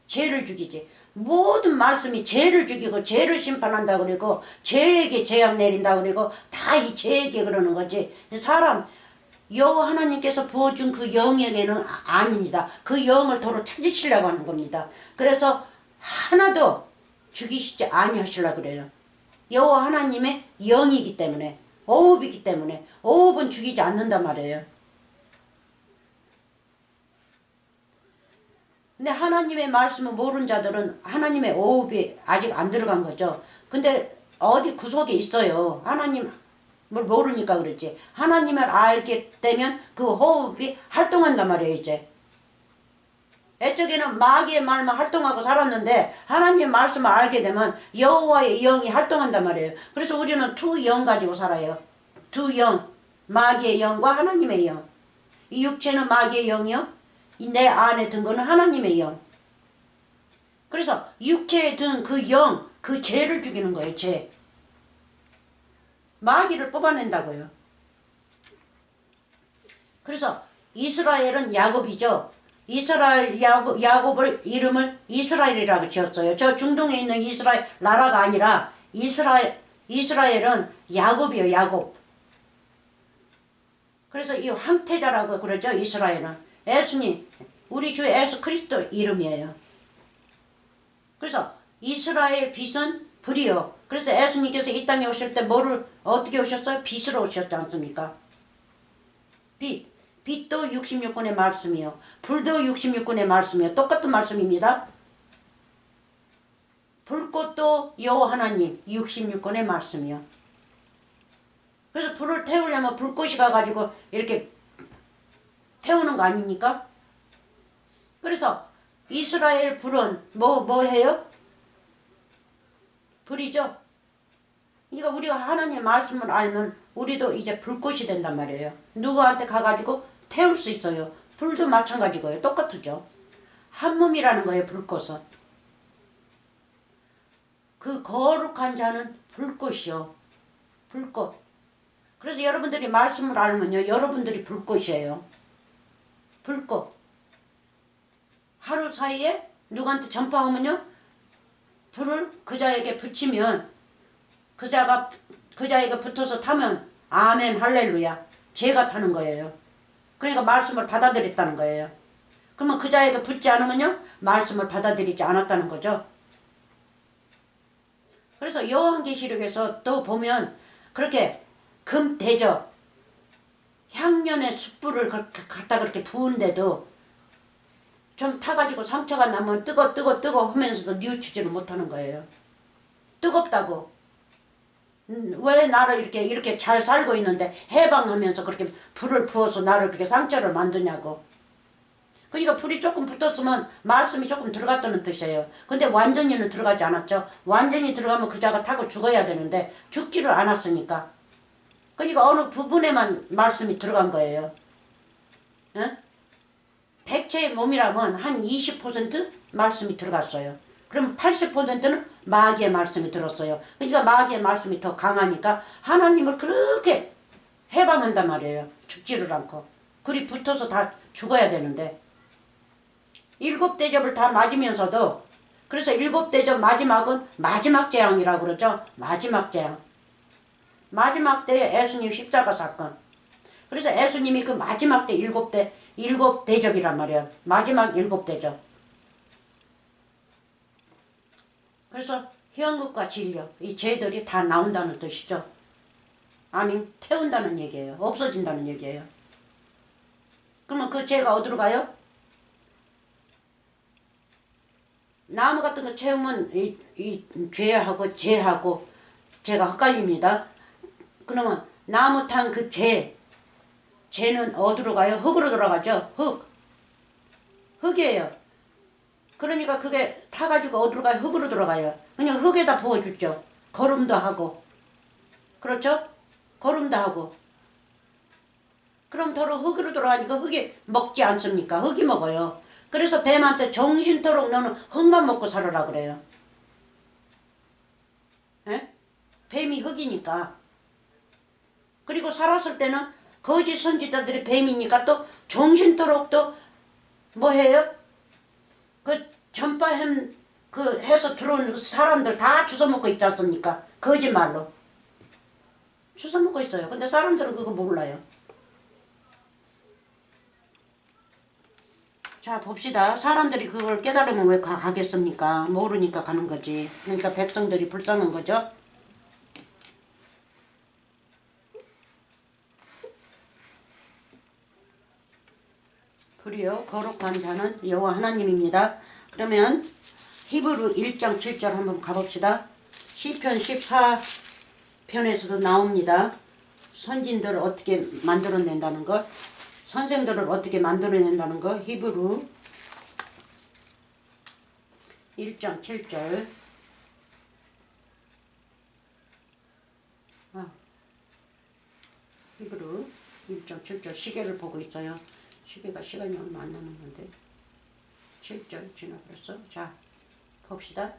죄를 죽이지. 모든 말씀이 죄를 죽이고 죄를 심판한다 그러고 죄에게 재앙 내린다 그러고 다 이 죄에게 그러는 거지. 사람 여호와 하나님께서 부어준 그 영에게는 아닙니다. 그 영을 도로 찾으시려고 하는 겁니다. 그래서 하나도 죽이시지 아니하시려고 그래요. 여호와 하나님의 영이기 때문에, 오흡이기 때문에 오흡은 죽이지 않는단 말이에요. 근데 하나님의 말씀을 모르는 자들은 하나님의 오흡이 아직 안 들어간 거죠. 근데 어디 구석에 있어요. 하나님을 모르니까 그렇지. 하나님을 알게 되면 그 호흡이 활동한단 말이에요. 이제 애쪽에는 마귀의 말만 활동하고 살았는데 하나님의 말씀을 알게 되면 여호와의 영이 활동한단 말이에요. 그래서 우리는 두 영 가지고 살아요. 두 영, 마귀의 영과 하나님의 영. 이 육체는 마귀의 영이요, 내 안에 든 거는 하나님의 영. 그래서 육체에 든 그 영, 그 죄를 죽이는 거예요. 죄. 마귀를 뽑아낸다고요. 그래서 이스라엘은 야곱이죠. 이스라엘 야곱을 이름을 이스라엘이라고 지었어요. 저 중동에 있는 이스라엘 나라가 아니라 이스라엘은 야곱이에요. 야곱. 그래서 이 황태자라고 그러죠. 이스라엘은 예수님, 우리 주 예수 그리스도 이름이에요. 그래서 이스라엘 빛은 불이요. 그래서 예수님께서 이 땅에 오실 때 뭐를 어떻게 오셨어요? 빛으로 오셨지 않습니까? 빛. 빛도 66권의 말씀이요. 불도 66권의 말씀이요. 똑같은 말씀입니다. 불꽃도 여호와 하나님 66권의 말씀이요. 그래서 불을 태우려면 불꽃이 가가지고 이렇게 태우는 거 아닙니까? 그래서 이스라엘 불은 뭐 해요? 불이죠. 그러니까 우리가 하나님의 말씀을 알면 우리도 이제 불꽃이 된단 말이에요. 누구한테 가가지고 태울 수 있어요. 불도 마찬가지고요. 똑같죠. 한 몸이라는 거예요. 불꽃은. 그 거룩한 자는 불꽃이요. 불꽃. 그래서 여러분들이 말씀을 알면요, 여러분들이 불꽃이에요. 불꽃. 하루 사이에 누구한테 전파하면요, 불을 그자에게 붙이면 그자가 그자에게 붙어서 타면 아멘 할렐루야 죄가 타는 거예요. 그러니까 말씀을 받아들였다는 거예요. 그러면 그자에게 붙지 않으면요, 말씀을 받아들이지 않았다는 거죠. 그래서 요한계시록에서 또 보면 그렇게 금대접 향년의 숯불을 갖다 그렇게 부은데도 좀 타가지고 상처가 나면 뜨거 하면서도 뉘우치지를 못하는 거예요. 뜨겁다고. 왜 나를 이렇게 잘 살고 있는데 해방하면서 그렇게 불을 부어서 나를 그렇게 상처를 만드냐고. 그러니까 불이 조금 붙었으면 말씀이 조금 들어갔다는 뜻이에요. 근데 완전히는 들어가지 않았죠. 완전히 들어가면 그자가 타고 죽어야 되는데 죽지를 않았으니까. 그러니까 어느 부분에만 말씀이 들어간 거예요. 응? 백체의 몸이라면 한 20% 말씀이 들어갔어요. 그럼 80%는 마귀의 말씀이 들었어요. 그러니까 마귀의 말씀이 더 강하니까 하나님을 그렇게 해방한단 말이에요. 죽지를 않고. 그리 붙어서 다 죽어야 되는데. 7대접을 다 맞으면서도, 그래서 7대접 마지막은 마지막 재앙이라고 그러죠. 마지막 재앙. 마지막 때에 예수님 십자가 사건. 그래서 예수님이 그 마지막 때 7대접이란 말이야. 마지막 7대접. 그래서 현극과 진료, 이 죄들이 다 나온다는 뜻이죠. 아멘. 태운다는 얘기예요. 없어진다는 얘기예요. 그러면 그 죄가 어디로 가요? 나무 같은 거 채우면 이 죄하고 죄하고 죄가 헷갈립니다. 그러면 나무 탄 그 죄는 어디로 가요? 흙으로 돌아가죠. 흙이에요. 그러니까 그게 타가지고 어디로 가요? 흙으로 돌아가요. 그냥 흙에다 부어주죠. 거름도 하고. 그렇죠? 거름도 하고. 그럼 더러 흙으로 돌아가니까 흙이 먹지 않습니까? 흙이 먹어요. 그래서 뱀한테 정신토록 너는 흙만 먹고 살아라 그래요. 에? 뱀이 흙이니까. 그리고 살았을 때는 거짓 선지자들이 뱀이니까 또 정신토록 또 뭐 해요? 그 전파햄 그 해서 들어온 사람들 다 주워먹고 있지 않습니까? 거짓말로. 주워먹고 있어요. 근데 사람들은 그거 몰라요. 자 봅시다. 사람들이 그걸 깨달으면 왜 가겠습니까? 모르니까 가는 거지. 그러니까 백성들이 불쌍한 거죠. 불이요 거룩한 자는 여호와 하나님입니다. 그러면 히브리 1장 7절 한번 가봅시다. 시편 14편에서도 나옵니다. 선진들을 어떻게 만들어낸다는 것, 선생들을 어떻게 만들어낸다는 것. 히브리 1장 7절. 히브리 1장 7절. 시계를 보고 있어요. 시계가 시간이 얼마 안 남았는데 7절 지나버렸어. 자 봅시다.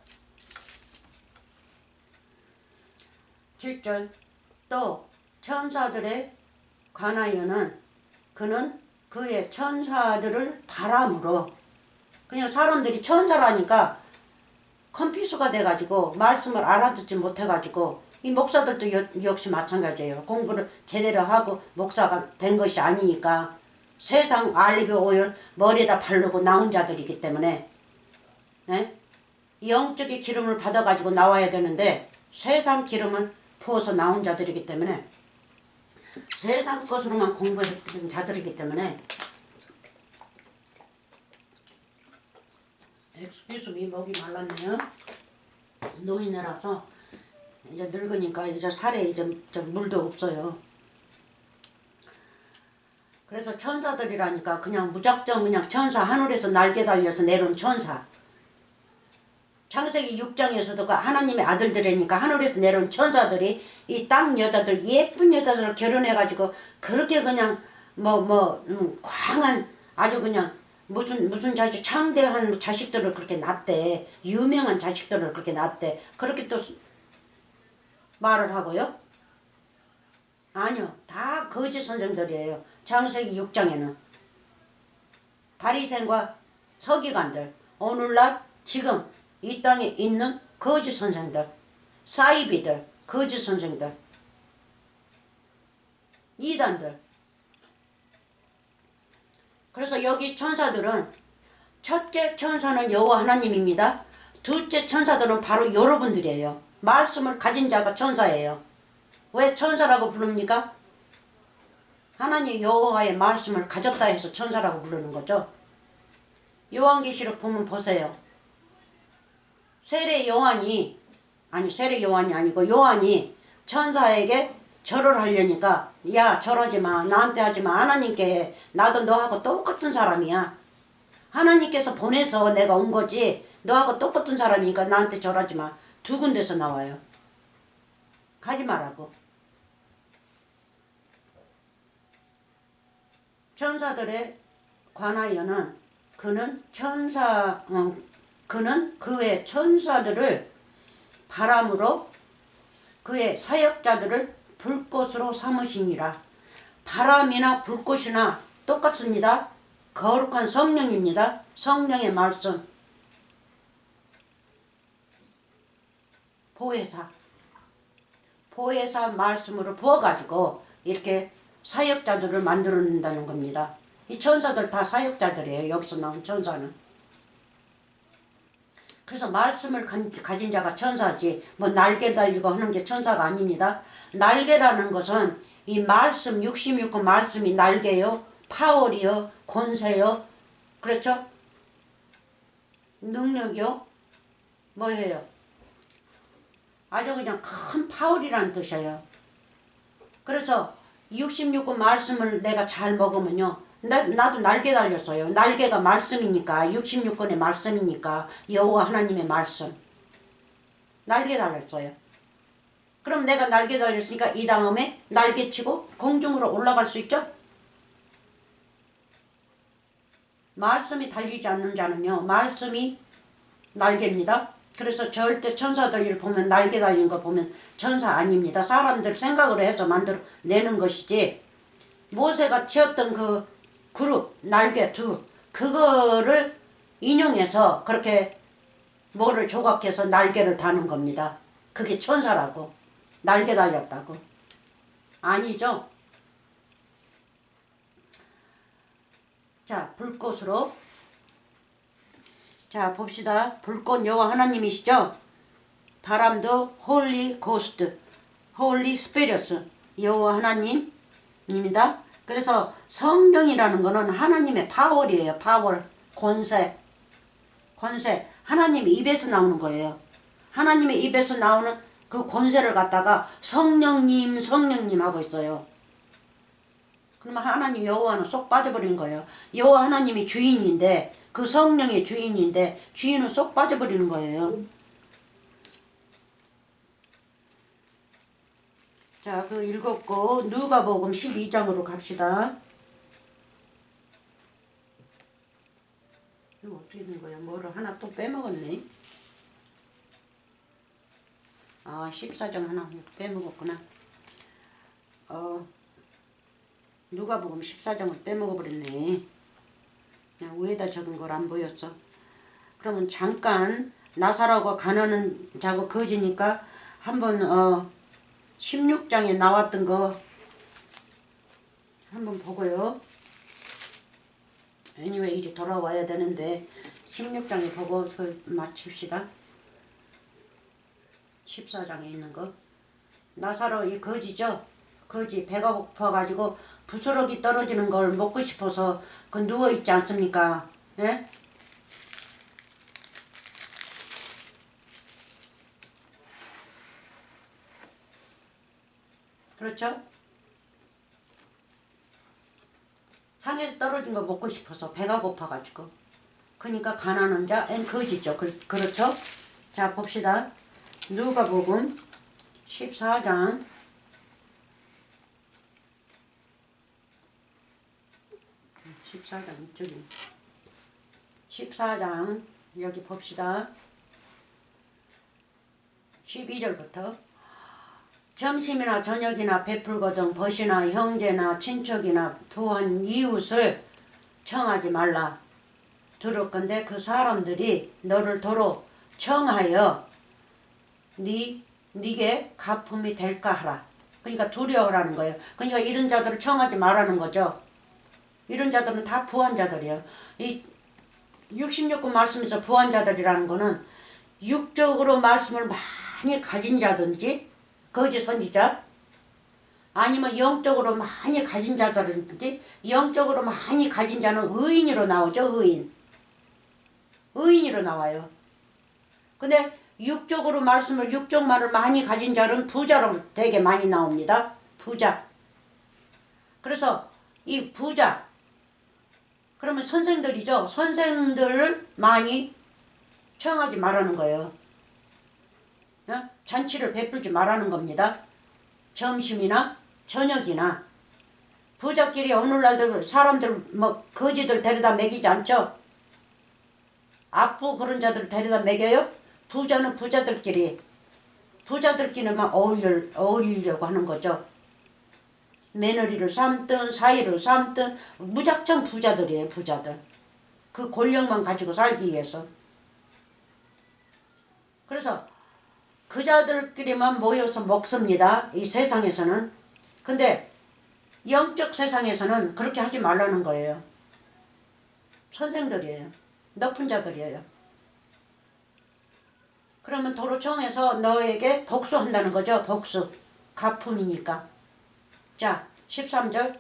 7절. 또 천사들에 관하여는 그는 그의 천사들을 바람으로. 그냥 사람들이 천사라니까 컴퓨터가 돼가지고 말씀을 알아듣지 못해가지고, 이 목사들도 역시 마찬가지예요. 공부를 제대로 하고 목사가 된 것이 아니니까 세상 알리브 오일 머리에다 바르고 나온 자들이기 때문에, 네? 영적인 기름을 받아가지고 나와야 되는데 세상 기름을 부어서 나온 자들이기 때문에, 세상 것으로만 공부했던 자들이기 때문에. 엑스큐즈미 목이 말랐네요. 노인이라서 이제 늙으니까 이제 살에 이제 물도 없어요. 그래서 천사들이라니까 그냥 무작정 그냥 천사, 하늘에서 날개 달려서 내려온 천사. 창세기 6장에서도 그 하나님의 아들들이니까 하늘에서 내려온 천사들이 이 땅 여자들, 예쁜 여자들을 결혼해가지고 그렇게 그냥 광한 아주 그냥 무슨 자식, 창대한 자식들을 그렇게 낳대. 유명한 자식들을 그렇게 낳대. 그렇게 또 말을 하고요. 아니요. 다 거짓 선생들이에요. 창세기 6장에는. 바리새인과 서기관들. 오늘날 지금 이 땅에 있는 거짓 선생들. 사이비들. 거짓 선생들. 이단들. 그래서 여기 천사들은 첫째 천사는 여호와 하나님입니다. 둘째 천사들은 바로 여러분들이에요. 말씀을 가진 자가 천사예요. 왜 천사라고 부릅니까? 하나님 여호와의 말씀을 가졌다 해서 천사라고 부르는 거죠. 요한계시록 보면 보세요. 세례 요한이 아니고 요한이 천사에게 절을 하려니까 야 절하지 마, 나한테 하지 마, 하나님께 해. 나도 너하고 똑같은 사람이야. 하나님께서 보내서 내가 온 거지 너하고 똑같은 사람이니까 나한테 절하지 마. 두 군데서 나와요. 가지 말라고. 천사들에 관하여는 그는 그의 천사들을 바람으로 그의 사역자들을 불꽃으로 삼으시니라. 바람이나 불꽃이나 똑같습니다. 거룩한 성령입니다. 성령의 말씀. 보혜사 말씀으로 부어가지고 이렇게 사역자들을 만들어낸다는 겁니다. 이 천사들 다 사역자들이에요. 여기서 나온 천사는. 그래서 말씀을 가진 자가 천사지 뭐 날개 달리고 하는 게 천사가 아닙니다. 날개라는 것은 이 말씀 66권 말씀이 날개요. 파월이요. 권세요. 그렇죠? 능력이요. 뭐예요? 아주 그냥 큰 파월이라는 뜻이에요. 그래서 66권 말씀을 내가 잘 먹으면요. 나도 날개 달렸어요. 날개가 말씀이니까 66권의 말씀이니까 여호와 하나님의 말씀. 날개 달렸어요. 그럼 내가 날개 달렸으니까 이 다음에 날개 치고 공중으로 올라갈 수 있죠? 말씀이 달리지 않는 자는요. 말씀이 날개입니다. 그래서 절대 천사들 보면 날개 달린 거 보면 천사 아닙니다. 사람들 생각으로 해서 만들어내는 것이지 모세가 지었던 그 그룹 날개 그거를 인용해서 그렇게 뭐를 조각해서 날개를 다는 겁니다. 그게 천사라고. 날개 달렸다고. 아니죠. 자, 불꽃으로. 자, 봅시다. 불꽃 여호와 하나님이시죠. 바람도 홀리 고스트, 홀리 스피리트 여호와 하나님입니다. 그래서 성령이라는 거는 하나님의 파월이에요. 파월, 권세. 하나님 입에서 나오는 거예요. 하나님의 입에서 나오는 그 권세를 갖다가 성령님 하고 있어요. 그러면 하나님 여호와는 쏙 빠져버린 거예요. 여호와 하나님이 주인인데 그 성령의 주인인데 주인은 쏙 빠져버리는 거예요. 자, 그 읽었고 누가복음 12장으로 갑시다. 이거 어떻게 된 거야? 뭐를 하나 또 빼먹었네. 아, 14장 하나 빼먹었구나. 누가복음 14장을 빼먹어버렸네. 그냥 위에다 적은 걸 안 보였어. 그러면 잠깐 나사로가 가난한 자고 거지니까 한번 16장에 나왔던 거 한번 보고요. anyway 이리 돌아와야 되는데 16장에 보고 그 마칩시다. 14장에 있는 거. 나사로 이 거지죠. 거지 배가 고파가지고 부스러기 떨어지는 걸 먹고 싶어서 그 누워있지 않습니까? 예? 그렇죠? 상에서 떨어진 거 먹고 싶어서 배가 고파가지고 그러니까 가난한 자 앤 거지죠. 그렇죠? 자 봅시다. 누가복음 14장 14장 이쪽이 14장 여기 봅시다. 12절부터 점심이나 저녁이나 베풀거든 벗이나 형제나 친척이나 부한 이웃을 청하지 말라. 들었건대 그 사람들이 너를 도로 청하여 네게 가품이 될까 하라. 그러니까 두려워라는 거예요. 그러니까 이런 자들을 청하지 말라는 거죠. 이런 자들은 다 부한 자들이에요. 이 66권 말씀에서 부한 자들이라는 거는 육적으로 말씀을 많이 가진 자든지 거짓 선지자, 아니면 영적으로 많이 가진 자들인지, 영적으로 많이 가진 자는 의인으로 나오죠. 의인으로 나와요. 근데 육적으로 말씀을, 육적만을 많이 가진 자는 부자로 되게 많이 나옵니다. 부자. 그래서 이 부자, 그러면 선생들이죠. 선생들을 많이 청하지 말라는 거예요. 잔치를 베풀지 말라는 겁니다. 점심이나 저녁이나. 부자끼리 오늘날도 사람들 뭐 거지들 데려다 먹이지 않죠. 악부 그런 자들 데려다 먹여요. 부자는 부자들끼리만 어울리려고 하는 거죠. 며느리를 삼든 사이를 삼든 무작정 부자들이에요. 부자들. 그 권력만 가지고 살기 위해서. 그래서 그 자들끼리만 모여서 먹습니다. 이 세상에서는. 근데 영적 세상에서는 그렇게 하지 말라는 거예요. 선생들이에요. 높은 자들이에요. 그러면 도로 청해서 너에게 복수한다는 거죠. 복수. 가품이니까. 자, 13절.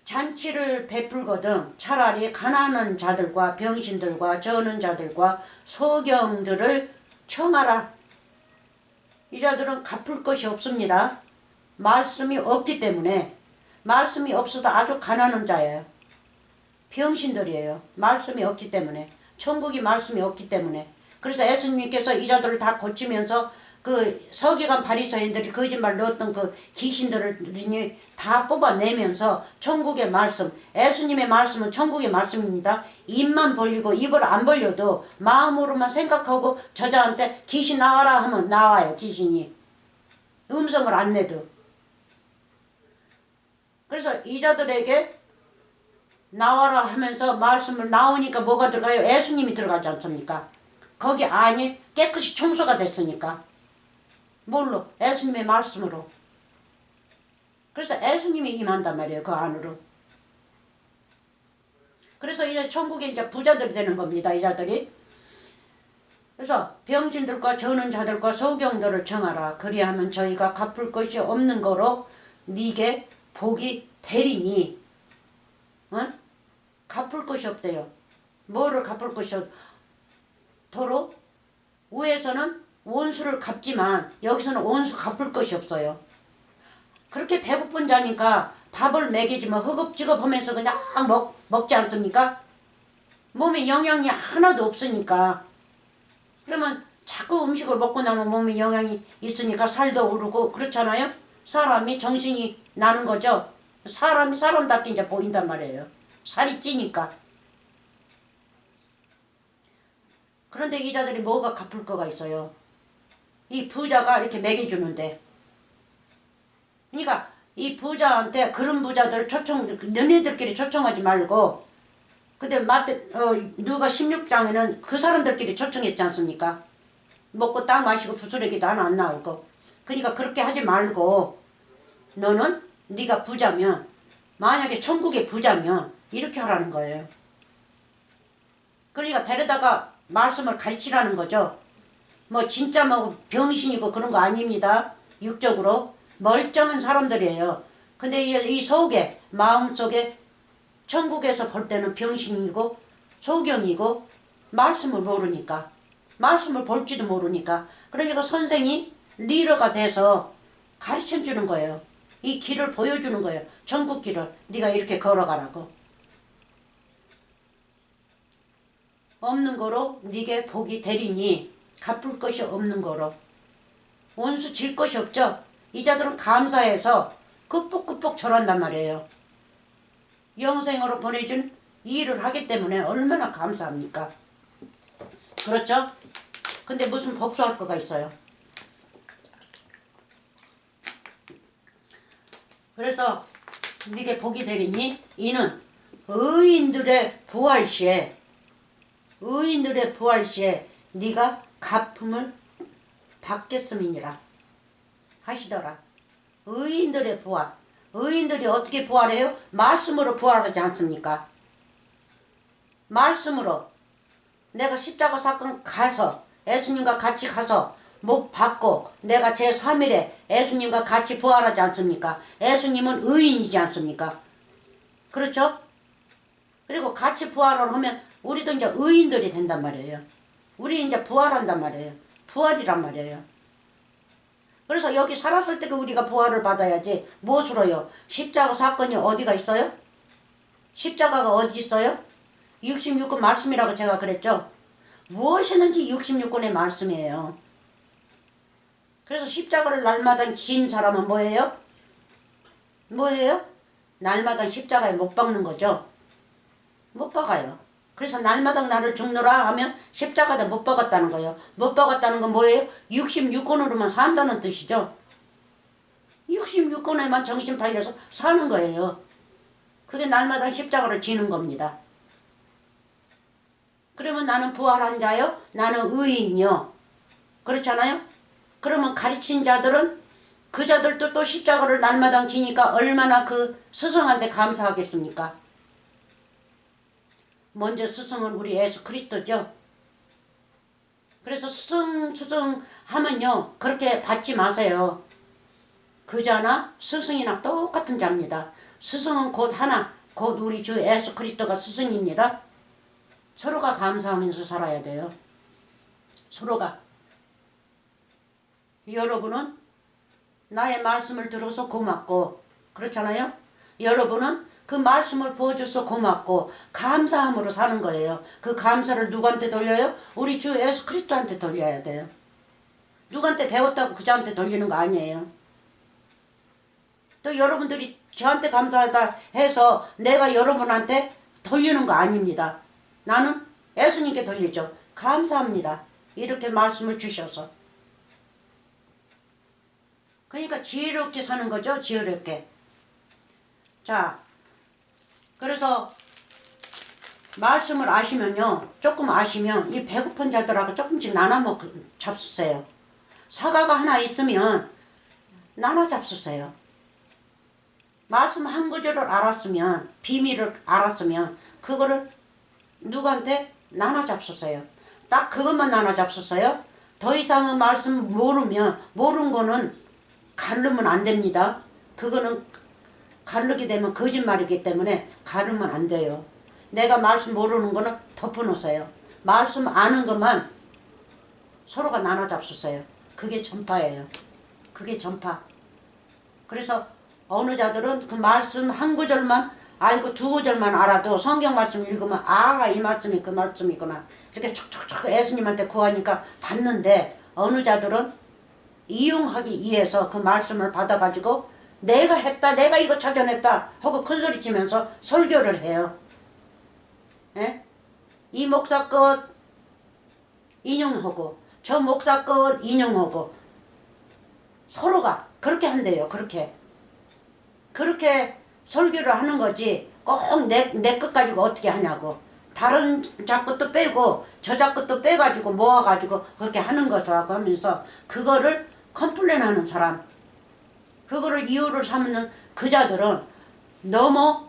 잔치를 베풀거든 차라리 가난한 자들과 병신들과 저는 자들과 소경들을 청하라. 이 자들은 갚을 것이 없습니다. 말씀이 없기 때문에. 말씀이 없어도 아주 가난한 자예요. 병신들이에요. 말씀이 없기 때문에. 천국이 말씀이 없기 때문에. 그래서 예수님께서 이 자들을 다 고치면서 그 서기관 바리새인들이 거짓말 넣었던 그 귀신들을 다 뽑아내면서 천국의 말씀, 예수님의 말씀은 천국의 말씀입니다. 입만 벌리고 입을 안 벌려도 마음으로만 생각하고 저자한테 귀신 나와라 하면 나와요. 귀신이. 음성을 안 내도. 그래서 이 자들에게 나와라 하면서 말씀을 나오니까 뭐가 들어가요? 예수님이 들어가지 않습니까? 거기 안이 깨끗이 청소가 됐으니까. 뭘로? 예수님의 말씀으로. 그래서 예수님이 임한단 말이에요. 그 안으로. 그래서 이제 천국에 이제 부자들이 되는 겁니다. 이 자들이. 그래서 병신들과 저는 자들과 소경들을 청하라. 그리하면 저희가 갚을 것이 없는 거로 네게 복이 되리니. 갚을 것이 없대요. 뭐를 갚을 것이 도로 위에서는 원수를 갚지만 여기서는 원수 갚을 것이 없어요. 그렇게 배고픈 자니까 밥을 먹이지만 허겁지겁 하면서 그냥 먹지 않습니까? 몸에 영양이 하나도 없으니까. 그러면 자꾸 음식을 먹고 나면 몸에 영양이 있으니까 살도 오르고 그렇잖아요. 사람이 정신이 나는 거죠. 사람이 사람답게 이제 보인단 말이에요. 살이 찌니까. 그런데 이 자들이 뭐가 갚을 거가 있어요. 이 부자가 이렇게 먹여주는데. 그러니까 이 부자한테 그런 부자들을 너네들끼리 초청하지 말고. 근데 누가 16장에는 그 사람들끼리 초청했지 않습니까? 먹고 딱 마시고 부스러기도 하나 안 나오고. 그러니까 그렇게 하지 말고 너는 네가 부자면, 만약에 천국의 부자면 이렇게 하라는 거예요. 그러니까 데려다가 말씀을 가르치라는 거죠. 뭐 진짜 뭐 병신이고 그런 거 아닙니다. 육적으로 멀쩡한 사람들이에요. 근데 이 속에, 마음속에 천국에서 볼 때는 병신이고 소경이고 말씀을 모르니까, 말씀을 볼지도 모르니까. 그러니까 선생이 리더가 돼서 가르쳐주는 거예요. 이 길을 보여주는 거예요. 천국 길을 네가 이렇게 걸어가라고. 없는 거로 네게 복이 되리니. 갚을 것이 없는 거로. 원수 질 것이 없죠. 이 자들은 감사해서 급복급복 절한단 말이에요. 영생으로 보내준 일을 하기 때문에 얼마나 감사합니까? 그렇죠? 근데 무슨 복수할 거가 있어요. 그래서 네게 복이 되리니 이는 의인들의 부활시에 네가 갚음을 받겠음이니라 하시더라. 의인들의 부활. 의인들이 어떻게 부활해요? 말씀으로 부활하지 않습니까? 말씀으로. 내가 십자가 사건 가서 예수님과 같이 가서 못 받고 내가 제3일에 예수님과 같이 부활하지 않습니까? 예수님은 의인이지 않습니까? 그렇죠? 그리고 같이 부활을 하면 우리도 이제 의인들이 된단 말이에요. 우리 이제 부활한단 말이에요. 부활이란 말이에요. 그래서 여기 살았을 때 우리가 부활을 받아야지. 무엇으로요? 십자가 사건이 어디가 있어요? 십자가가 어디 있어요? 66권 말씀이라고 제가 그랬죠. 무엇이든지 66권의 말씀이에요. 그래서 십자가를 날마다 진 사람은 뭐예요? 뭐예요? 날마다 십자가에 못 박는 거죠. 못 박아요. 그래서 날마다 나를 죽노라 하면 십자가에 못 박았다는 거예요. 못 박았다는 건 뭐예요? 66권으로만 산다는 뜻이죠. 66권에만 정신 팔려서 사는 거예요. 그게 날마다 십자가를 지는 겁니다. 그러면 나는 부활한 자요? 나는 의인이요. 그렇잖아요? 그러면 가르친 자들은 그 자들도 또 십자가를 날마다 지니까 얼마나 그 스승한테 감사하겠습니까? 먼저 스승은 우리 예수 그리스도죠. 그래서 스승 하면요 그렇게 받지 마세요. 그자나 스승이나 똑같은 자입니다. 스승은 곧 하나, 곧 우리 주 예수 그리스도가 스승입니다. 서로가 감사하면서 살아야 돼요. 서로가. 여러분은 나의 말씀을 들어서 고맙고 그렇잖아요. 여러분은 그 말씀을 부어줘서 고맙고 감사함으로 사는 거예요. 그 감사를 누구한테 돌려요? 우리 주 예수 그리스도한테 돌려야 돼요. 누구한테 배웠다고 그자한테 돌리는 거 아니에요. 또 여러분들이 저한테 감사하다 해서 내가 여러분한테 돌리는 거 아닙니다. 나는 예수님께 돌리죠. 감사합니다. 이렇게 말씀을 주셔서. 그러니까 지혜롭게 사는 거죠. 지혜롭게. 자, 그래서 말씀을 아시면요. 조금 아시면 이 배고픈 자들하고 조금씩 나눠 잡수세요. 사과가 하나 있으면 나눠 잡수세요. 말씀 한 구절을 알았으면 비밀을 알았으면 그거를 누구한테 나눠 잡수세요. 딱 그것만 나눠 잡수세요. 더 이상은 말씀 모르면 모르는 거는 가르면 안 됩니다. 그거는 가르게 되면 거짓말이기 때문에 가르면 안 돼요. 내가 말씀 모르는 거는 덮어놓으세요. 말씀 아는 것만 서로가 나눠 잡수세요. 그게 전파예요. 그게 전파. 그래서 어느 자들은 그 말씀 한 구절만 알고 두 구절만 알아도 성경 말씀 읽으면 아, 이 말씀이 그 말씀이구나. 이렇게 촉촉촉 예수님한테 구하니까 받는데 어느 자들은 이용하기 위해서 그 말씀을 받아가지고 내가 했다, 내가 이거 찾아냈다 하고 큰소리 치면서 설교를 해요. 예? 이 목사 것 인용하고 저 목사 것 인용하고 서로가 그렇게 한대요. 그렇게 설교를 하는 거지 꼭 내 것 가지고 어떻게 하냐고. 다른 자 것도 빼고 저 자 것도 빼가지고 모아가지고 그렇게 하는 것이라고 하면서 그거를 컴플레인하는 사람, 그거를 이유를 삼는 그 자들은 너무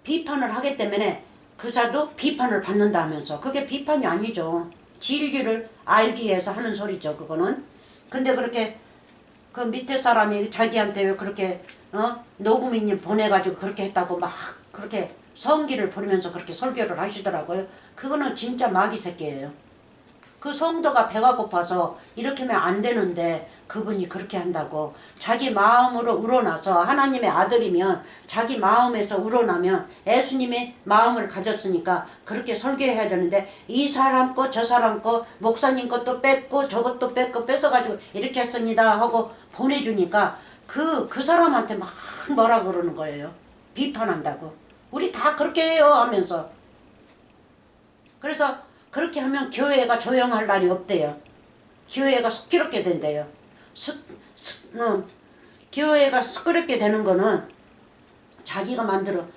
비판을 하기 때문에 그 자도 비판을 받는다 하면서 그게 비판이 아니죠. 진리를 알기 위해서 하는 소리죠. 그거는. 근데 그렇게 그 밑에 사람이 자기한테 왜 그렇게 녹음인님 보내가지고 그렇게 했다고 막 그렇게 성기를 부리면서 그렇게 설교를 하시더라고요. 그거는 진짜 마귀 새끼예요. 그 성도가 배가 고파서 이렇게 하면 안 되는데 그분이 그렇게 한다고. 자기 마음으로 우러나서 하나님의 아들이면 자기 마음에서 우러나면 예수님의 마음을 가졌으니까 그렇게 설교해야 되는데 이 사람 거 저 사람 거 목사님 것도 뺐고 저것도 뺐고 뺏어가지고 이렇게 했습니다 하고 보내주니까 그 사람한테 막 뭐라 그러는 거예요. 비판한다고. 우리 다 그렇게 해요 하면서. 그래서 그렇게 하면 교회가 조용할 날이 없대요. 교회가 속기롭게 된대요. 교회가 시끄럽게 되는 거는 자기가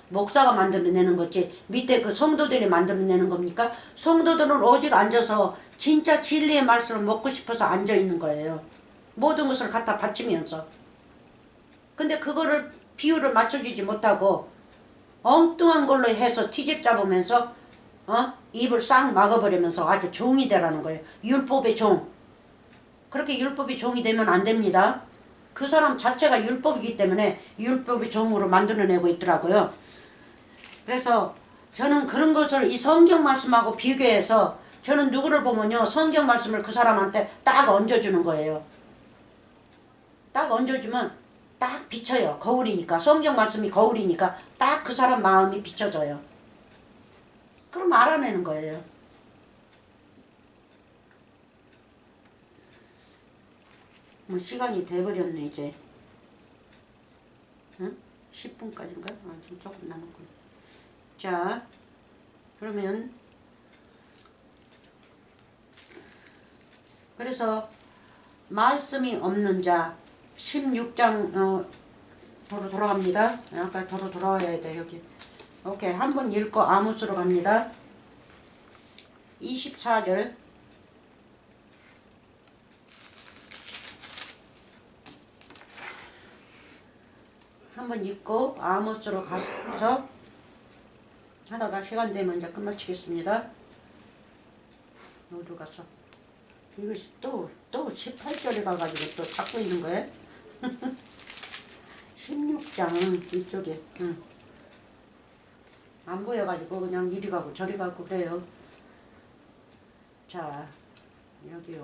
목사가 만들어내는 거지 밑에 그 성도들이 만들어내는 겁니까? 성도들은 오직 앉아서 진짜 진리의 말씀을 먹고 싶어서 앉아있는 거예요. 모든 것을 갖다 바치면서. 근데 그거를 비율을 맞춰주지 못하고 엉뚱한 걸로 해서 티집 잡으면서 입을 싹 막아버리면서 아주 종이 되라는 거예요. 율법의 종. 그렇게 율법의 종이 되면 안 됩니다. 그 사람 자체가 율법이기 때문에 율법의 종으로 만들어내고 있더라고요. 그래서 저는 그런 것을 이 성경 말씀하고 비교해서 저는 누구를 보면요. 성경 말씀을 그 사람한테 딱 얹어주는 거예요. 딱 얹어주면 딱 비쳐요. 거울이니까. 성경 말씀이 거울이니까 딱 그 사람 마음이 비춰져요. 그럼 알아내는 거예요. 뭐 시간이 돼버렸네 이제. 응? 10분까지인가? 좀 조금 남았군. 자, 그러면 그래서 말씀이 없는 자 16장 도로 돌아갑니다. 아까 도로 돌아와야 돼 여기. 오케이, 한번 읽고 아모스로 갑니다. 24절. 한번 읽고 아모스로 가서 하다가 시간 되면 이제 끝마치겠습니다. 어디 갔어? 이것이 또 18절에 가가지고 또 찾고 있는 거예요? 16장 이쪽에 안 보여가지고 그냥 이리 가고 저리 가고 그래요. 자, 여기 와.